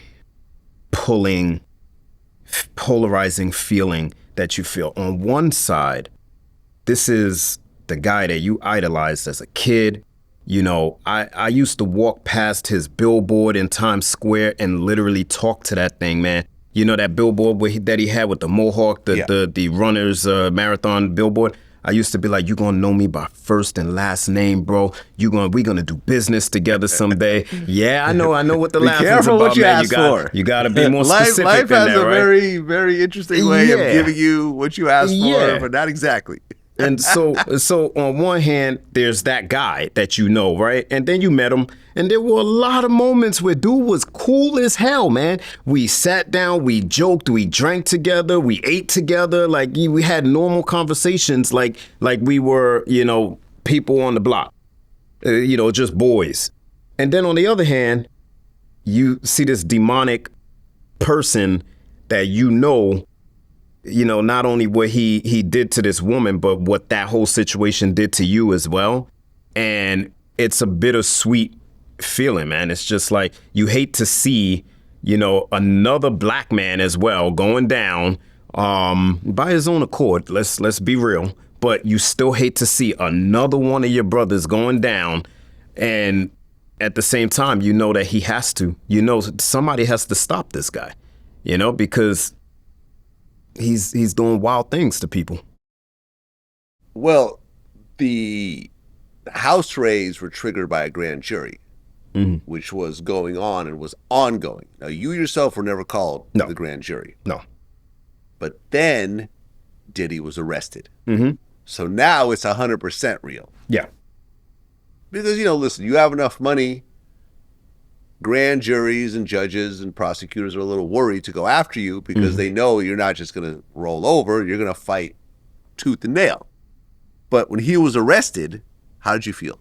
polarizing feeling that you feel. On one side, this is the guy that you idolized as a kid. You know, I used to walk past his billboard in Times Square and literally talk to that thing, man. You know, that billboard that he had with the mohawk, the runner's marathon billboard. I used to be like, you gonna know me by first and last name, bro. We gonna do business together someday. Yeah, I know what the laugh is about, what you man. ask for. You gotta be more specific life than has that, a right? very, very interesting way of giving you what you asked for, but not exactly. And so on one hand, there's that guy that you know, right? And then you met him, and there were a lot of moments where dude was cool as hell, man. We sat down, we joked, we drank together, we ate together, like we had normal conversations, like we were, you know, people on the block, you know, just boys. And then on the other hand, you see this demonic person that you know, not only what he did to this woman, but what that whole situation did to you as well. And it's a bittersweet feeling, man. It's just like you hate to see, another black man as well going down by his own accord. Let's be real. But you still hate to see another one of your brothers going down. And at the same time, you know that he has to. Somebody has to stop this guy, because he's doing wild things to people. Well, the house raids were triggered by a grand jury, which was going on and was ongoing. Now, you yourself were never called to the grand jury. No. But then Diddy was arrested. Mm-hmm. So now it's 100% real. Yeah. Because, listen, you have enough money, grand juries and judges and prosecutors are a little worried to go after you because they know you're not just going to roll over, you're going to fight tooth and nail. But when he was arrested, how did you feel?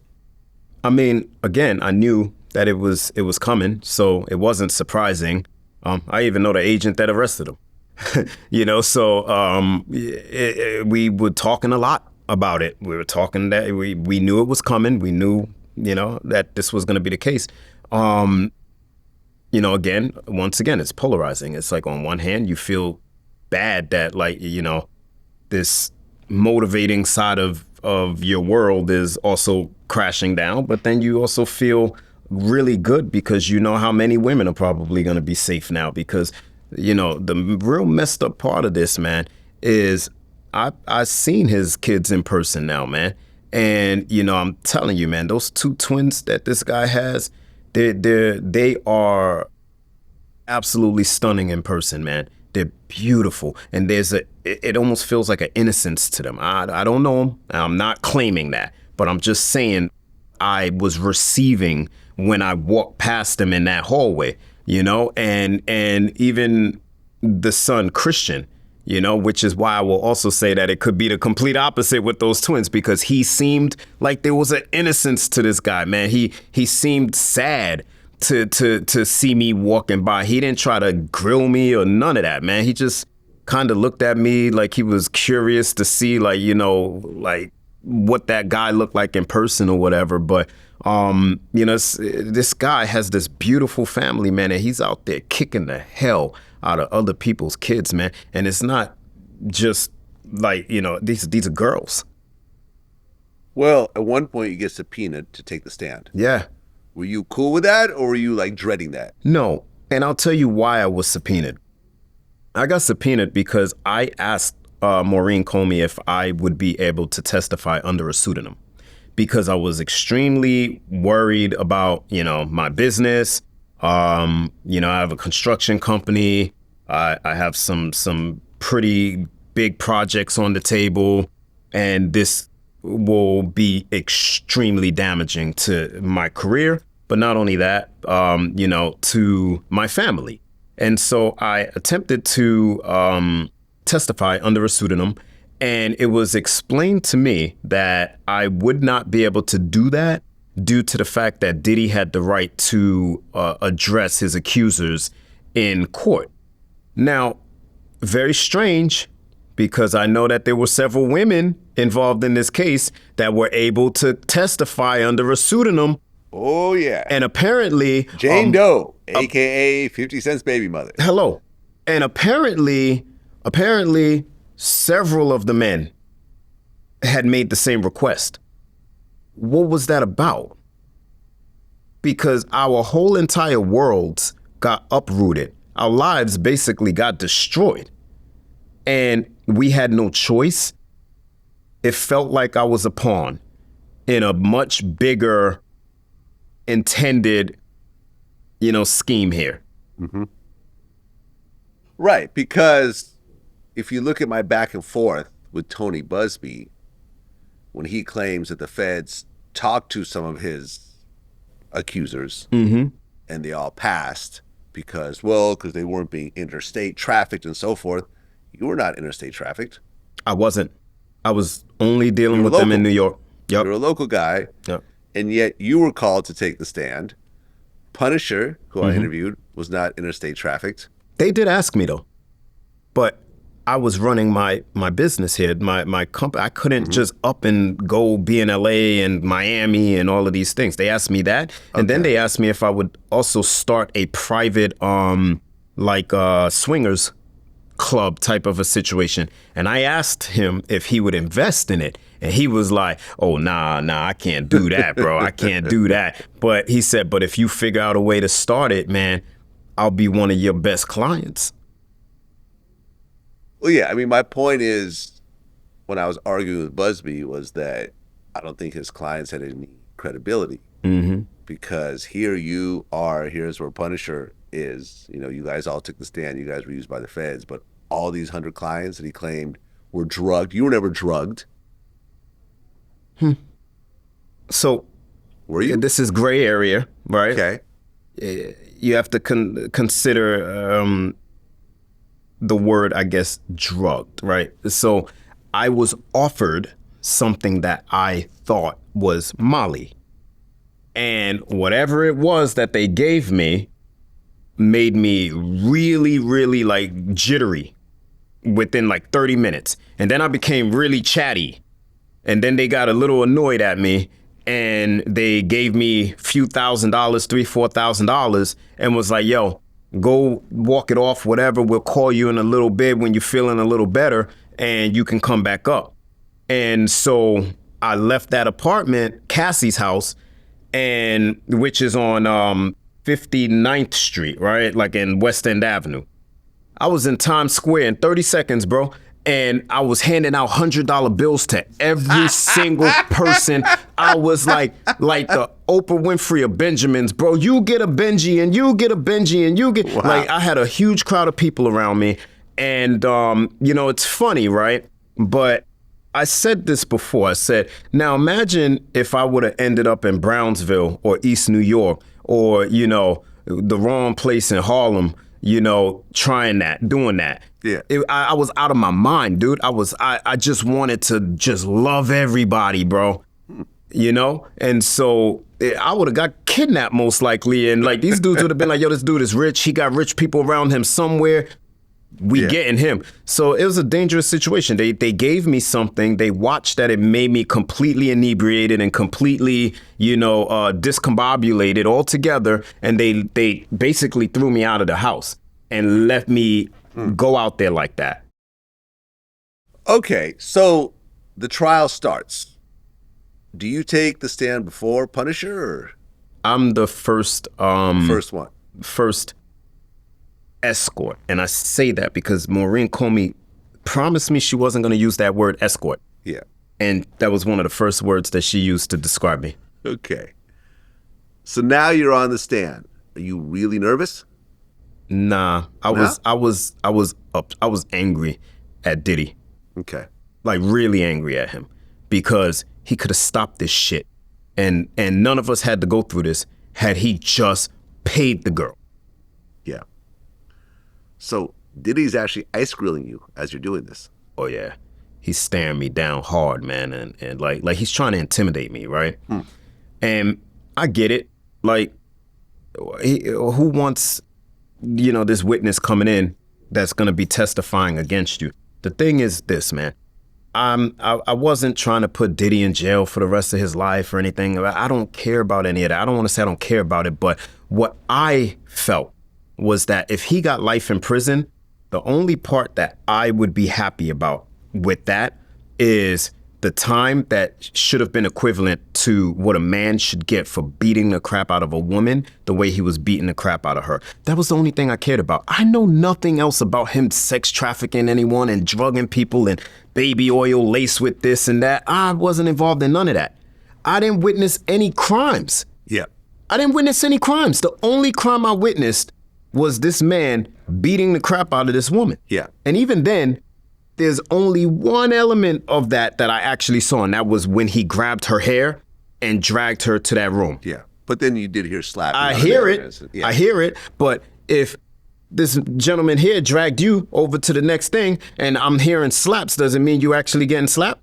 I mean, again, I knew that it was coming, so it wasn't surprising. I even know the agent that arrested him. We were talking a lot about it. We were talking that we knew it was coming. We knew, that this was going to be the case. Once again, it's polarizing. It's like on one hand, you feel bad that this motivating side of your world is also crashing down, but then you also feel really good because you know how many women are probably going to be safe now because, the real messed up part of this, man, is I've seen his kids in person now, man. And, I'm telling you, man, those two twins that this guy has, they are absolutely stunning in person, man. They're beautiful. And it almost feels like an innocence to them. I don't know them. I'm not claiming that, but I'm just saying I was receiving when I walked past them in that hallway, and even the son, Christian, which is why I will also say that it could be the complete opposite with those twins, because he seemed like there was an innocence to this guy, man. He seemed sad to see me walking by. He didn't try to grill me or none of that, man. He just kind of looked at me like he was curious to see, what that guy looked like in person or whatever. But, this guy has this beautiful family, man, and he's out there kicking the hell out of other people's kids, man. And it's not just these are girls. Well, at one point you get subpoenaed to take the stand. Yeah. Were you cool with that, or were you dreading that? No. And I'll tell you why I was subpoenaed. I got subpoenaed because I asked Maureen Comey if I would be able to testify under a pseudonym, because I was extremely worried about, my business. I have a construction company. I have some pretty big projects on the table, and this will be extremely damaging to my career, but not only that, to my family. And so I attempted to testify under a pseudonym, and it was explained to me that I would not be able to do that due to the fact that Diddy had the right to address his accusers in court. Now, very strange, because I know that there were several women involved in this case that were able to testify under a pseudonym. Oh, yeah. And apparently... Jane Doe, a.k.a. 50 Cent's baby mother. Hello. And apparently, several of the men had made the same request. What was that about? Because our whole entire worlds got uprooted. Our lives basically got destroyed. And we had no choice. It felt like I was a pawn in a much bigger intended, scheme here. Mm-hmm. Right, because if you look at my back and forth with Tony Busby, when he claims that the feds talked to some of his accusers, mm-hmm. and they all passed because they weren't being interstate trafficked and so forth. You were not interstate trafficked. I wasn't. I was only dealing with them in New York. Yep. You're a local guy. Yep. And yet you were called to take the stand. Punisher, who I interviewed, was not interstate trafficked. They did ask me, though. But I was running my business here, my company. I couldn't just up and go be in LA and Miami and all of these things. They asked me that. And then they asked me if I would also start a private, swingers club type of a situation. And I asked him if he would invest in it. And he was like, oh, nah, I can't do that, bro. I can't do that. But he said, but if you figure out a way to start it, man, I'll be one of your best clients. Well, yeah, my point is, when I was arguing with Busby, was that I don't think his clients had any credibility. Mm-hmm. Because here's where Punisher is. You guys all took the stand. You guys were used by the feds. But all these 100 clients that he claimed were drugged. You were never drugged. So, were you? This is gray area, right? Okay. You have to consider the word, I guess, drugged, right? So I was offered something that I thought was Molly. And whatever it was that they gave me made me really, really jittery within 30 minutes. And then I became really chatty. And then they got a little annoyed at me. and they gave me a few $1,000, $3,000, $4,000, and was like, yo, go walk it off, whatever. We'll call you in a little bit when you're feeling a little better, and you can come back up. And so I left that apartment, Cassie's house, and which is on 59th Street, right? Like in West End Avenue. I was in Times Square in 30 seconds, bro. And I was handing out $100 bills to every single person. I was like the Oprah Winfrey of Benjamins, bro. You get a Benji and you get a Benji and you get, like, I had a huge crowd of people around me. And, you know, it's funny, right? But I said this before. I said, now imagine if I would have ended up in Brownsville or East New York or, you know, the wrong place in Harlem, you know, trying that, doing that. Yeah. I was out of my mind, dude. I just wanted to just love everybody, bro. You know? And so I would have got kidnapped most likely. And like these dudes would have been like, yo, this dude is rich. He got rich people around him somewhere. We getting him. So it was a dangerous situation. They gave me something. They watched that it made me completely inebriated and completely, you know, discombobulated altogether. And they basically threw me out of the house and left me go out there like that. Okay, so the trial starts. Do you take the stand before Punisher, or? I'm the first First one. First escort. And I say that because Maureen Comey promised me she wasn't going to use that word escort. Yeah. And that was one of the first words that she used to describe me. Okay. So now you're on the stand. Are you really nervous? Nah, I was angry at Diddy. Okay. Like really angry at him because he could have stopped this shit. And none of us had to go through this had he just paid the girl. Yeah. So Diddy's actually ice grilling you as you're doing this. Oh yeah. He's staring me down hard, man. And like he's trying to intimidate me, right? And I get it. Like, who wants, you know, this witness coming in that's going to be testifying against you? The thing is this, man. I wasn't trying to put Diddy in jail for the rest of his life or anything. I don't care about any of that. I don't want to say I don't care about it, but what I felt was that if he got life in prison, the only part that I would be happy about with that is the time that should have been equivalent to what a man should get for beating the crap out of a woman the way he was beating the crap out of her. That was the only thing I cared about. I know nothing else about him sex trafficking anyone and drugging people and baby oil laced with this and that. I wasn't involved in none of that. I didn't witness any crimes. Yeah. I didn't witness any crimes. The only crime I witnessed was this man beating the crap out of this woman. Yeah. And even then, there's only one element of that I actually saw, and that was when he grabbed her hair and dragged her to that room. Yeah. But then you did hear slapping. I hear it. Yeah. I hear it. But if this gentleman here dragged you over to the next thing and I'm hearing slaps, does it mean you actually getting slapped?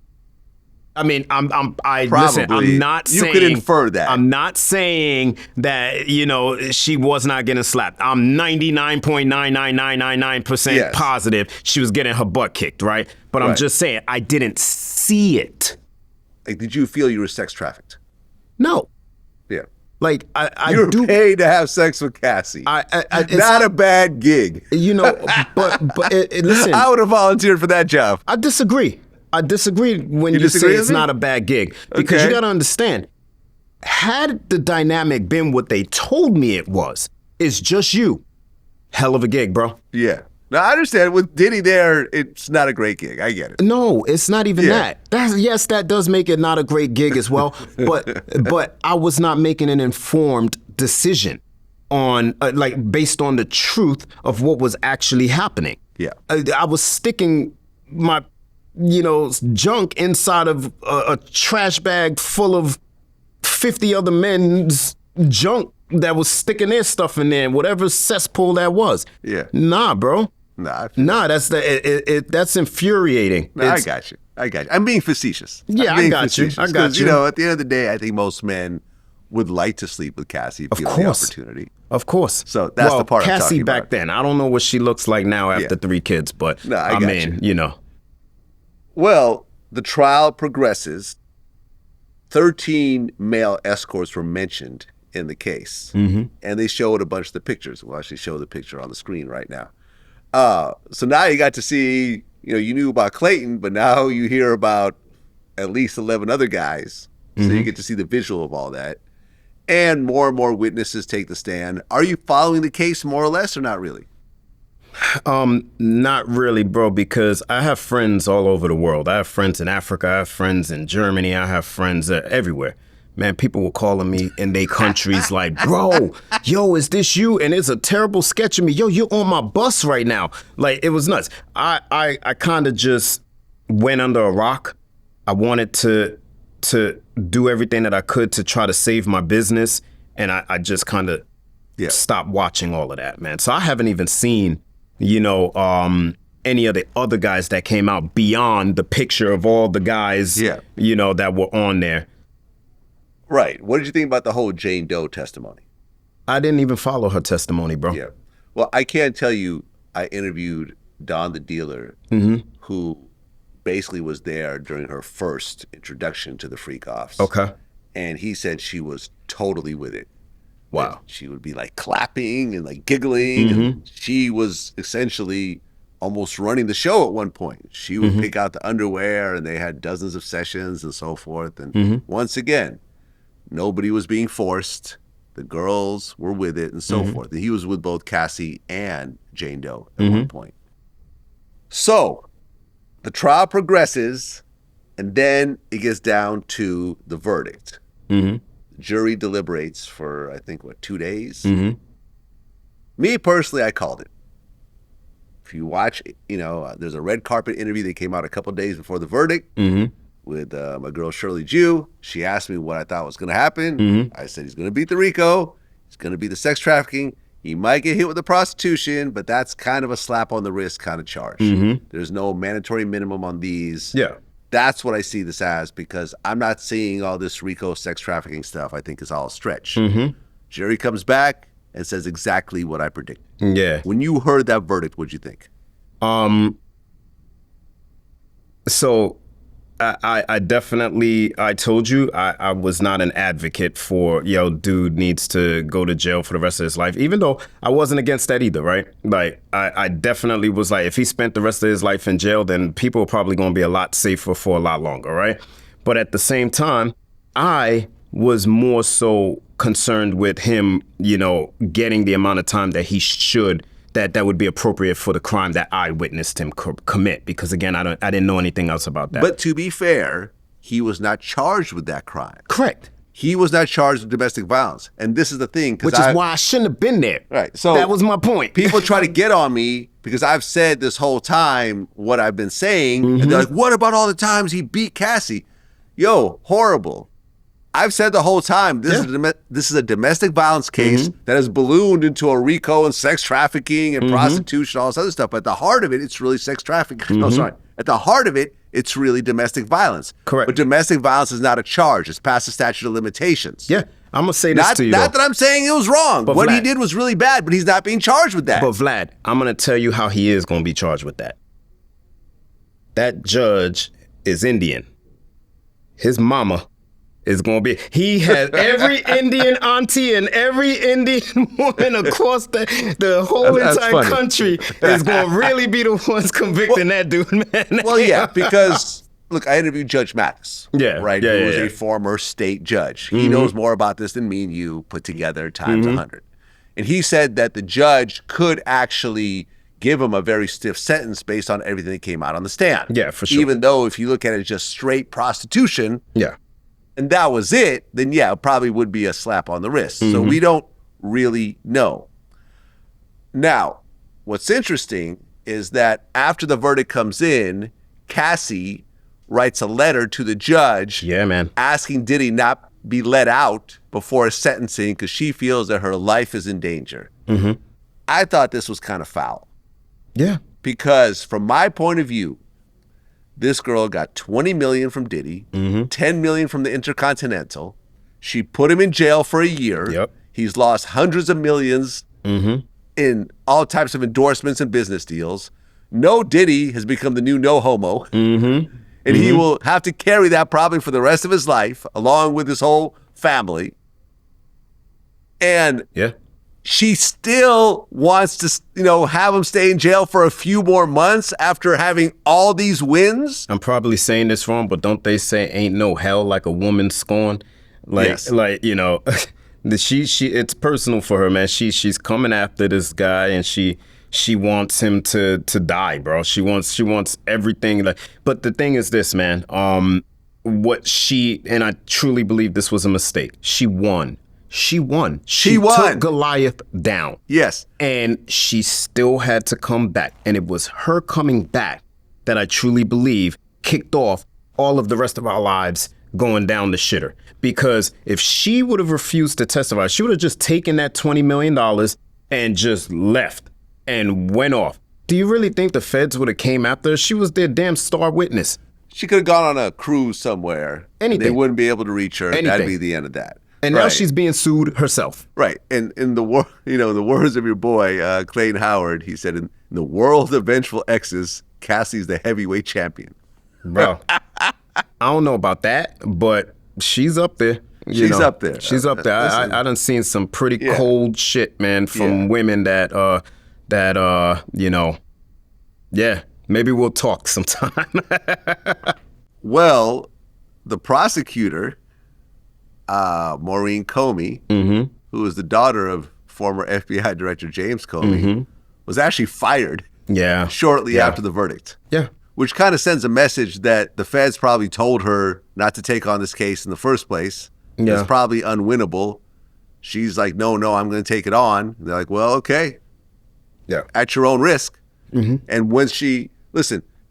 I mean, listen, I'm not saying. You could infer that. I'm not saying that, you know, she was not getting slapped. I'm 99.99999% positive she was getting her butt kicked, right? But I'm just saying, I didn't see it. Like, did you feel you were sex trafficked? No. Yeah. Like, you were paid to have sex with Cassie. It's not a bad gig. You know, but listen. I would have volunteered for that job. I disagree when you say it's not a bad gig. Because you got to understand, had the dynamic been what they told me it was, it's just you. Hell of a gig, bro. Yeah. Now, I understand. With Diddy there, it's not a great gig. I get it. No, it's not even that. Yes, that does make it not a great gig as well. But I was not making an informed decision on, based on the truth of what was actually happening. Yeah. I was sticking my, junk inside of a trash bag full of 50 other men's junk that was sticking their stuff in there, whatever cesspool that was. Yeah. Nah, bro. Nah, that's infuriating. No, I got you. I'm being facetious. Yeah, I got you. At the end of the day, I think most men would like to sleep with Cassie if given the opportunity. Of course. So that's the part I'm Cassie talking back about. then. I don't know what she looks like now after 3 kids, but I mean. Well, the trial progresses. 13 male escorts were mentioned in the case, and they showed a bunch of the pictures. We'll actually show the picture on the screen right now. So now you got to see, you knew about Clayton, but now you hear about at least 11 other guys. So you get to see the visual of all that. And more witnesses take the stand. Are you following the case more or less, or not really? Not really, bro, because I have friends all over the world. I have friends in Africa. I have friends in Germany. I have friends everywhere. Man, people were calling me in their countries like, bro, yo, is this you? And it's a terrible sketch of me. Yo, you're on my bus right now. Like, it was nuts. I kind of just went under a rock. I wanted to do everything that I could to try to save my business. And I just kind of stopped watching all of that, man. So I haven't even seen, any of the other guys that came out beyond the picture of all the guys, that were on there. Right. What did you think about the whole Jane Doe testimony? I didn't even follow her testimony, bro. Yeah. Well, I can't tell you, I interviewed Don the dealer, who basically was there during her first introduction to the freakoffs. Okay. And he said she was totally with it. Wow. And she would be like clapping and like giggling. And she was essentially almost running the show at one point. She would pick out the underwear, and they had dozens of sessions and so forth. And once again, nobody was being forced. The girls were with it and so forth. And he was with both Cassie and Jane Doe at one point. So the trial progresses, and then it gets down to the verdict. The jury deliberates for, I think, 2 days? Me, personally, I called it. If you watch, there's a red carpet interview that came out a couple days before the verdict. With my girl Shirley Jew. She asked me what I thought was going to happen. I said he's going to beat the RICO. He's going to beat the sex trafficking. He might get hit with the prostitution, but that's kind of a slap on the wrist kind of charge. There's no mandatory minimum on these. Yeah. That's what I see this as, because I'm not seeing all this RICO sex trafficking stuff. I think is all a stretch. Jury comes back and says exactly what I predicted. Yeah. When you heard that verdict, what'd you think? So I definitely, I told you, I was not an advocate for, dude needs to go to jail for the rest of his life, even though I wasn't against that either, right? Like, I definitely was like, if he spent the rest of his life in jail, then people are probably going to be a lot safer for a lot longer, right? But at the same time, I was more so concerned with him, getting the amount of time that he should, that would be appropriate for the crime that I witnessed him commit. Because again, I didn't know anything else about that. But to be fair, he was not charged with that crime. Correct. He was not charged with domestic violence. And this is the thing. Which is why I shouldn't have been there. Right. So that was my point. People try to get on me because I've said this whole time what I've been saying. And they're like, what about all the times he beat Cassie? Yo, horrible. I've said the whole time, this is a domestic violence case that has ballooned into a RICO and sex trafficking and prostitution, all this other stuff. But at the heart of it, it's really sex trafficking. No, sorry. At the heart of it, it's really domestic violence. Correct. But domestic violence is not a charge. It's past the statute of limitations. Yeah. I'm going to say this to you. Not that I'm saying it was wrong. But what he did was really bad, but he's not being charged with that. But Vlad, I'm going to tell you how he is going to be charged with that. That judge is Indian. His mama is going to be, he has every Indian auntie and every Indian woman across the whole entire country is going to really be the ones convicting that dude, man. Well, yeah, because, look, I interviewed Judge Mattis, right, who was a former state judge. He knows more about this than me and you put together times 100. And he said that the judge could actually give him a very stiff sentence based on everything that came out on the stand. Yeah, for sure. Even though if you look at it as just straight prostitution, and that was it, then yeah, it probably would be a slap on the wrist. So we don't really know. Now, what's interesting is that after the verdict comes in, Cassie writes a letter to the judge asking Diddy not be let out before sentencing because she feels that her life is in danger. I thought this was kind of foul. Yeah. Because from my point of view, this girl got $20 million from Diddy, $10 million from the Intercontinental. She put him in jail for a year. He's lost hundreds of millions in all types of endorsements and business deals. No Diddy has become the new no homo. And he will have to carry that probably for the rest of his life, along with his whole family. And she still wants to, have him stay in jail for a few more months after having all these wins. I'm probably saying this wrong, but don't they say ain't no hell like a woman scorned? Yes. It's personal for her, man. She's coming after this guy, and she wants him to die, bro. She wants everything. But the thing is this, man. And I truly believe this was a mistake. She won. She took Goliath down. Yes. And she still had to come back. And it was her coming back that I truly believe kicked off all of the rest of our lives going down the shitter. Because if she would have refused to testify, she would have just taken that $20 million and just left and went off. Do you really think the feds would have came after her? She was their damn star witness. She could have gone on a cruise somewhere. Anything. They wouldn't be able to reach her. Anything. That'd be the end of that. And now she's being sued herself. Right. And in the the words of your boy, Clayton Howard, he said, in the world of vengeful exes, Cassie's the heavyweight champion. Bro, I don't know about that, but she's up there. She's up there. She's up there. I done seen some pretty cold shit, man, from women that maybe we'll talk sometime. Well, the prosecutor, Maureen Comey, who is the daughter of former FBI Director James Comey, was actually fired shortly after the verdict. Yeah. Which kind of sends a message that the feds probably told her not to take on this case in the first place. Yeah. It's probably unwinnable. She's like, no, I'm going to take it on. And they're like, well, okay. Yeah. At your own risk. And when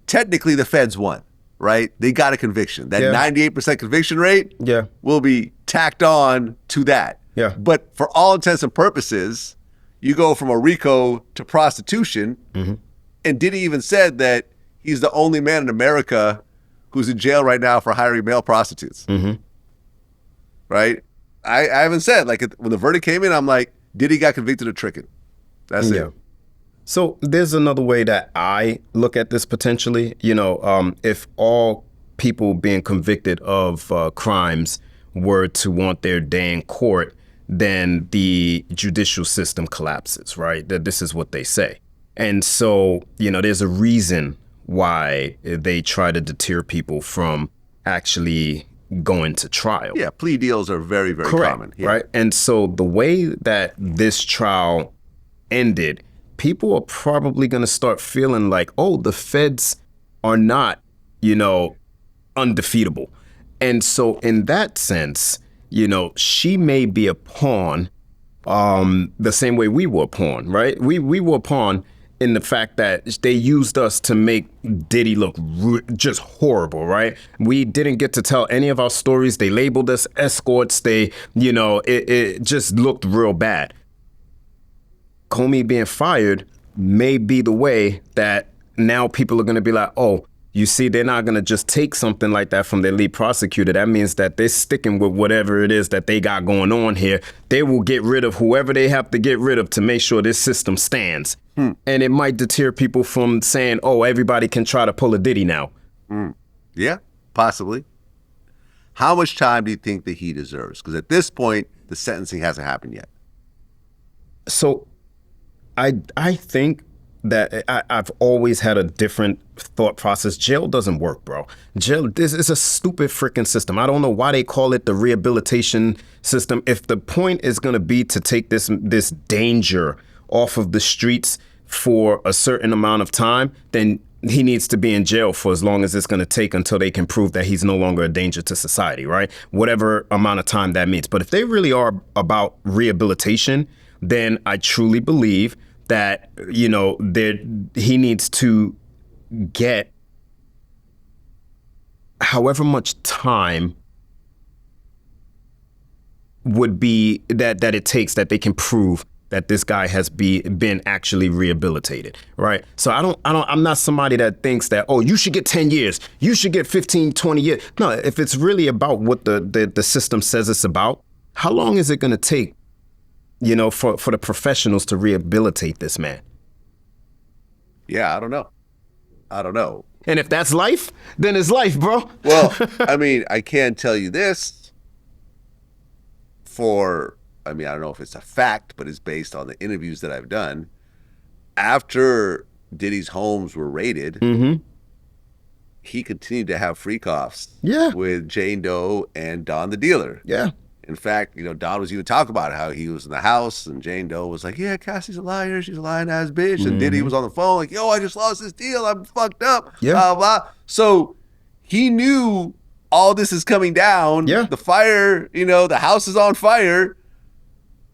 technically the feds won, right? They got a conviction. That 98% conviction rate will be tacked on to that. Yeah. But for all intents and purposes, you go from a RICO to prostitution. And Diddy even said that he's the only man in America who's in jail right now for hiring male prostitutes. Right? I haven't said, when the verdict came in, I'm like, Diddy got convicted of tricking. That's it. So there's another way that I look at this potentially. If all people being convicted of crimes were to want their day in court, then the judicial system collapses, right? That this is what they say. And so, there's a reason why they try to deter people from actually going to trial. Yeah, plea deals are very, very common. Yeah. Right? And so the way that this trial ended, people are probably going to start feeling like, oh, the feds are not, undefeatable. And so in that sense, she may be a pawn the same way we were a pawn, right? We were a pawn in the fact that they used us to make Diddy look just horrible, right? We didn't get to tell any of our stories. They labeled us escorts. It just looked real bad. Comey being fired may be the way that now people are going to be like, oh, you see, they're not going to just take something like that from their lead prosecutor. That means that they're sticking with whatever it is that they got going on here. They will get rid of whoever they have to get rid of to make sure this system stands. And it might deter people from saying, oh, everybody can try to pull a Diddy now. Yeah, possibly. How much time do you think that he deserves? Because at this point, the sentencing hasn't happened yet. So I think that I've always had a different thought process. Jail doesn't work, bro. This is a stupid freaking system. I don't know why they call it the rehabilitation system. If the point is going to be to take this danger off of the streets for a certain amount of time, then he needs to be in jail for as long as it's going to take until they can prove that he's no longer a danger to society, right? Whatever amount of time that means. But if they really are about rehabilitation, then I truly believe that, he needs to get however much time would be that it takes that they can prove that this guy has been actually rehabilitated, right? So I'm not somebody that thinks that, oh, you should get 10 years, you should get 15, 20 years. No, if it's really about what the system says it's about, how long is it going to take, for the professionals to rehabilitate this man? Yeah, I don't know. And if that's life, then it's life, bro. Well, I mean, I can tell you this I don't know if it's a fact, but it's based on the interviews that I've done. After Diddy's homes were raided, he continued to have freakoffs with Jane Doe and Don the dealer. Yeah. In fact, Don was even talking about how he was in the house and Jane Doe was like, yeah, Cassie's a liar. She's a lying ass bitch. And Diddy was on the phone like, yo, I just lost this deal. I'm fucked up. Yeah. Blah, blah. So he knew all this is coming down. Yeah. The fire, the house is on fire.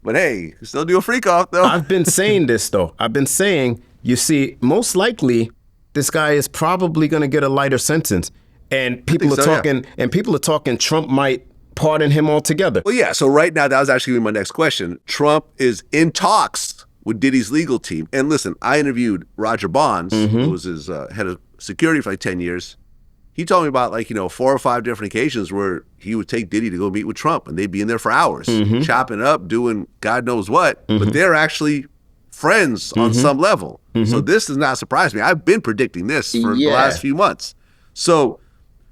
But hey, still do a freak off though. I've been saying this though. I've been saying, you see, most likely this guy is probably going to get a lighter sentence. And people are talking Trump might pardon him altogether. Well, yeah. So right now, that was actually my next question. Trump is in talks with Diddy's legal team. And listen, I interviewed Roger Bonds, who was his head of security for like 10 years. He told me about 4 or 5 different occasions where he would take Diddy to go meet with Trump and they'd be in there for hours, chopping up, doing God knows what, but they're actually friends on some level. So this does not surprise me. I've been predicting this for the last few months. So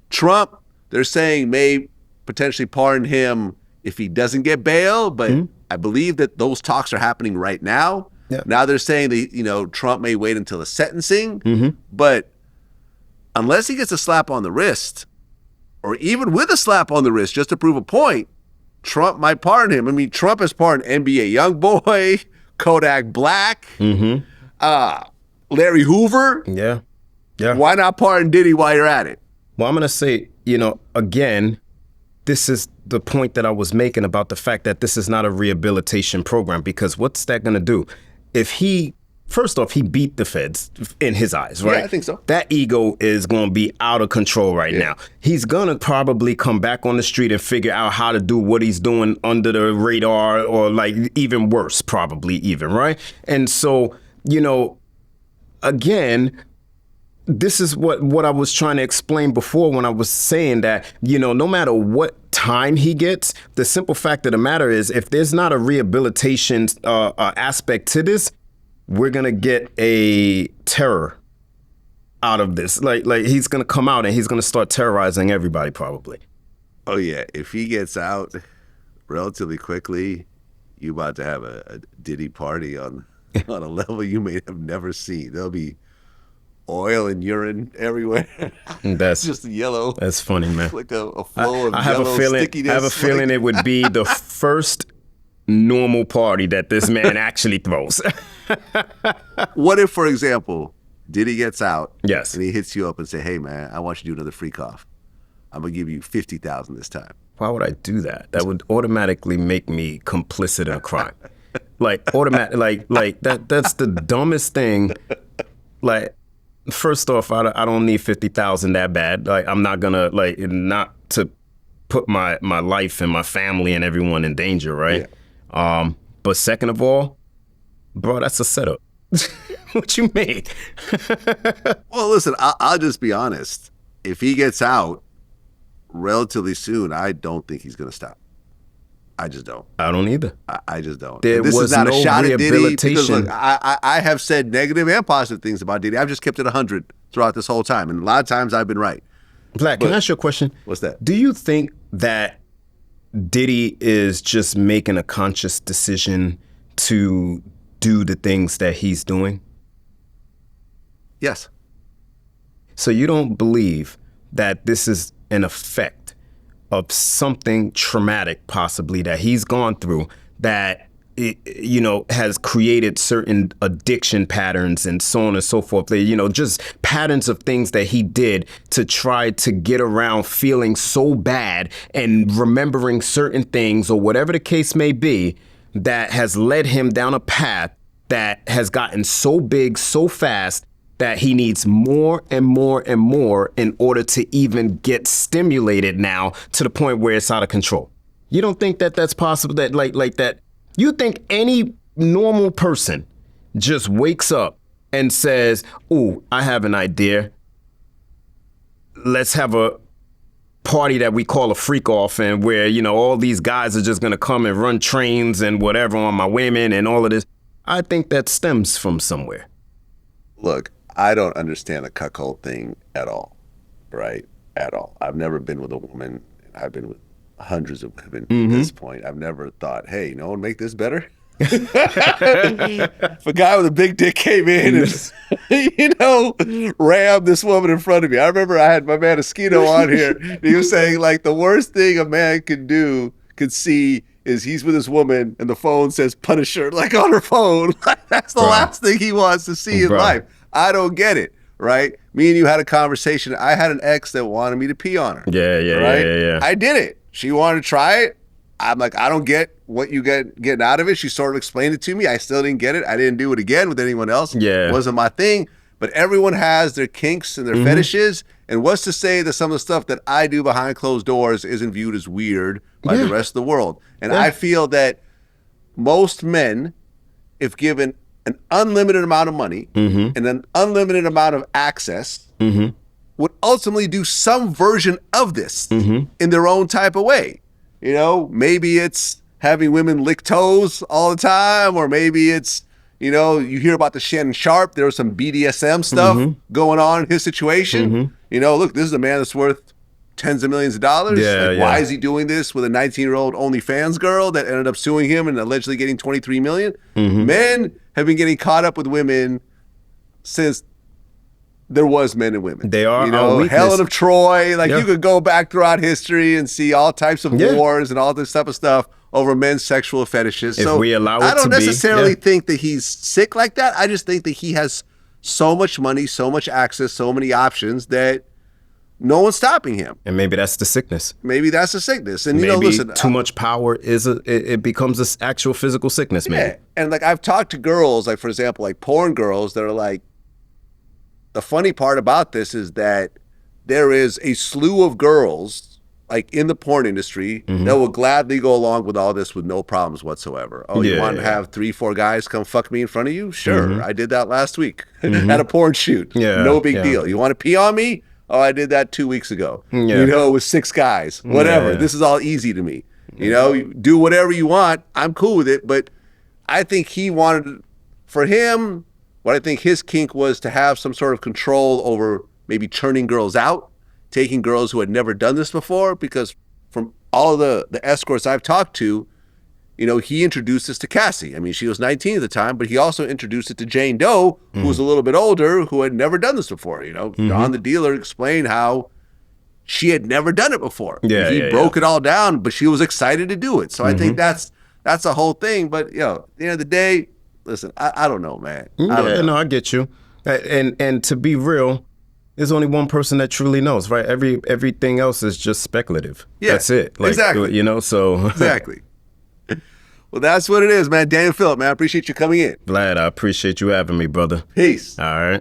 Trump, they're saying may potentially pardon him if he doesn't get bail, but I believe that those talks are happening right now. Yeah. Now they're saying that, Trump may wait until the sentencing, but unless he gets a slap on the wrist, or even with a slap on the wrist just to prove a point, Trump might pardon him. I mean, Trump has pardoned NBA Youngboy, Kodak Black, Larry Hoover. Yeah. Yeah. Why not pardon Diddy while you're at it? Well, I'm going to say, again, this is the point that I was making about the fact that this is not a rehabilitation program, because what's that going to do? First off, he beat the feds in his eyes, right? Yeah, I think so. That ego is going to be out of control right now. He's going to probably come back on the street and figure out how to do what he's doing under the radar, or even worse, probably even, right? And so, again, this is what I was trying to explain before when I was saying that, no matter what time he gets, the simple fact of the matter is, if there's not a rehabilitation aspect to this, we're going to get a terror out of this. Like he's going to come out and he's going to start terrorizing everybody probably. Oh, yeah. If he gets out relatively quickly, you about to have a Diddy party on a level you may have never seen. There'll be oil and urine everywhere. That's just yellow. That's funny, man. Like a flow of I have yellow a feeling, stickiness. I have a feeling it would be the first normal party that this man actually throws. What if, for example, Diddy gets out, yes, and he hits you up and say, hey, man, I want you to do another freak off. I'm going to give you $50,000 this time. Why would I do that? That would automatically make me complicit in a crime. That's the dumbest thing. First off, I don't need 50,000 that bad. I'm not gonna not to put my life and my family and everyone in danger, right? Yeah. But second of all, bro, that's a setup. What you mean? Well, listen, I'll just be honest. If he gets out relatively soon, I don't think he's gonna stop. I just don't. I don't either. I just don't. This is not a shot at Diddy because look, I have said negative and positive things about Diddy. I've just kept it 100 throughout this whole time, and a lot of times I've been right. Black, can I ask you a question? What's that? Do you think that Diddy is just making a conscious decision to do the things that he's doing? Yes. So you don't believe that this is an effect of something traumatic possibly that he's gone through that has created certain addiction patterns and so on and so forth, just patterns of things that he did to try to get around feeling so bad and remembering certain things or whatever the case may be that has led him down a path that has gotten so big so fast that he needs more and more and more in order to even get stimulated now to the point where it's out of control. You don't think that that's possible? That like that? You think any normal person just wakes up and says, "Ooh, I have an idea. Let's have a party that we call a freak off, and where all these guys are just gonna come and run trains and whatever on my women and all of this." I think that stems from somewhere. Look, I don't understand the cuckold thing at all, right? At all. I've never been with a woman. I've been with hundreds of women at this point. I've never thought, hey, you know what would make this better? If a guy with a big dick came in and, you know, rammed this woman in front of me. I remember I had my man Esquito on here. And he was saying, like, the worst thing a man could see is he's with this woman and the phone says Punisher, like, on her phone. Like, that's the last thing he wants to see in life. I don't get it, right? Me and you had a conversation. I had an ex that wanted me to pee on her. Yeah. I did it. She wanted to try it. I'm like, I don't get what you getting out of it. She sort of explained it to me. I still didn't get it. I didn't do it again with anyone else. It wasn't my thing. But everyone has their kinks and their fetishes. And what's to say that some of the stuff that I do behind closed doors isn't viewed as weird by the rest of the world? And I feel that most men, if given an unlimited amount of money and an unlimited amount of access, would ultimately do some version of this in their own type of way. You know, maybe it's having women lick toes all the time, or maybe it's, you know, you hear about the Shannon Sharp. There was some BDSM stuff going on in his situation. You know, look, this is a man that's worth tens of millions of dollars. Why is he doing this with a 19-year-old OnlyFans girl that ended up suing him and allegedly getting $23 million? Men have been getting caught up with women since there was men and women. They are, you know, Helen of Troy. Like, you could go back throughout history and see all types of wars and all this type of stuff over men's sexual fetishes. If so we allow it I don't to necessarily think that he's sick like that. I just think that he has so much money, so much access, so many options that no one's stopping him. And maybe that's the sickness. Maybe that's the sickness. And maybe, you know, listen, too much power it becomes this actual physical sickness. Maybe. And like, I've talked to girls, like, for example, like porn girls that are like, the funny part about this is that there is a slew of girls, like, in the porn industry that will gladly go along with all this with no problems whatsoever. Oh, you want to have 3-4 guys come fuck me in front of you? Sure. I did that last week at a porn shoot. No big deal. You want to pee on me? Oh, I did that 2 weeks ago. You know, with 6 guys. Whatever. This is all easy to me. You know, you do whatever you want. I'm cool with it. But I think he wanted, for him, what I think his kink was to have some sort of control over maybe churning girls out, taking girls who had never done this before, because from all of the escorts I've talked to, you know, he introduced this to Cassie. I mean, she was 19 at the time, but he also introduced it to Jane Doe, who was a little bit older, who had never done this before. You know, Don the dealer explained how she had never done it before. He broke it all down, but she was excited to do it. So I think that's the whole thing. But, you know, at the end of the day, listen, I don't know, man. No, I get you. And to be real, there's only one person that truly knows, right? Everything else is just speculative. That's it. Like, exactly. You know, so. Exactly. Well, that's what it is, man. Daniel Phillip, man, I appreciate you coming in. Vlad, I appreciate you having me, brother. Peace. All right.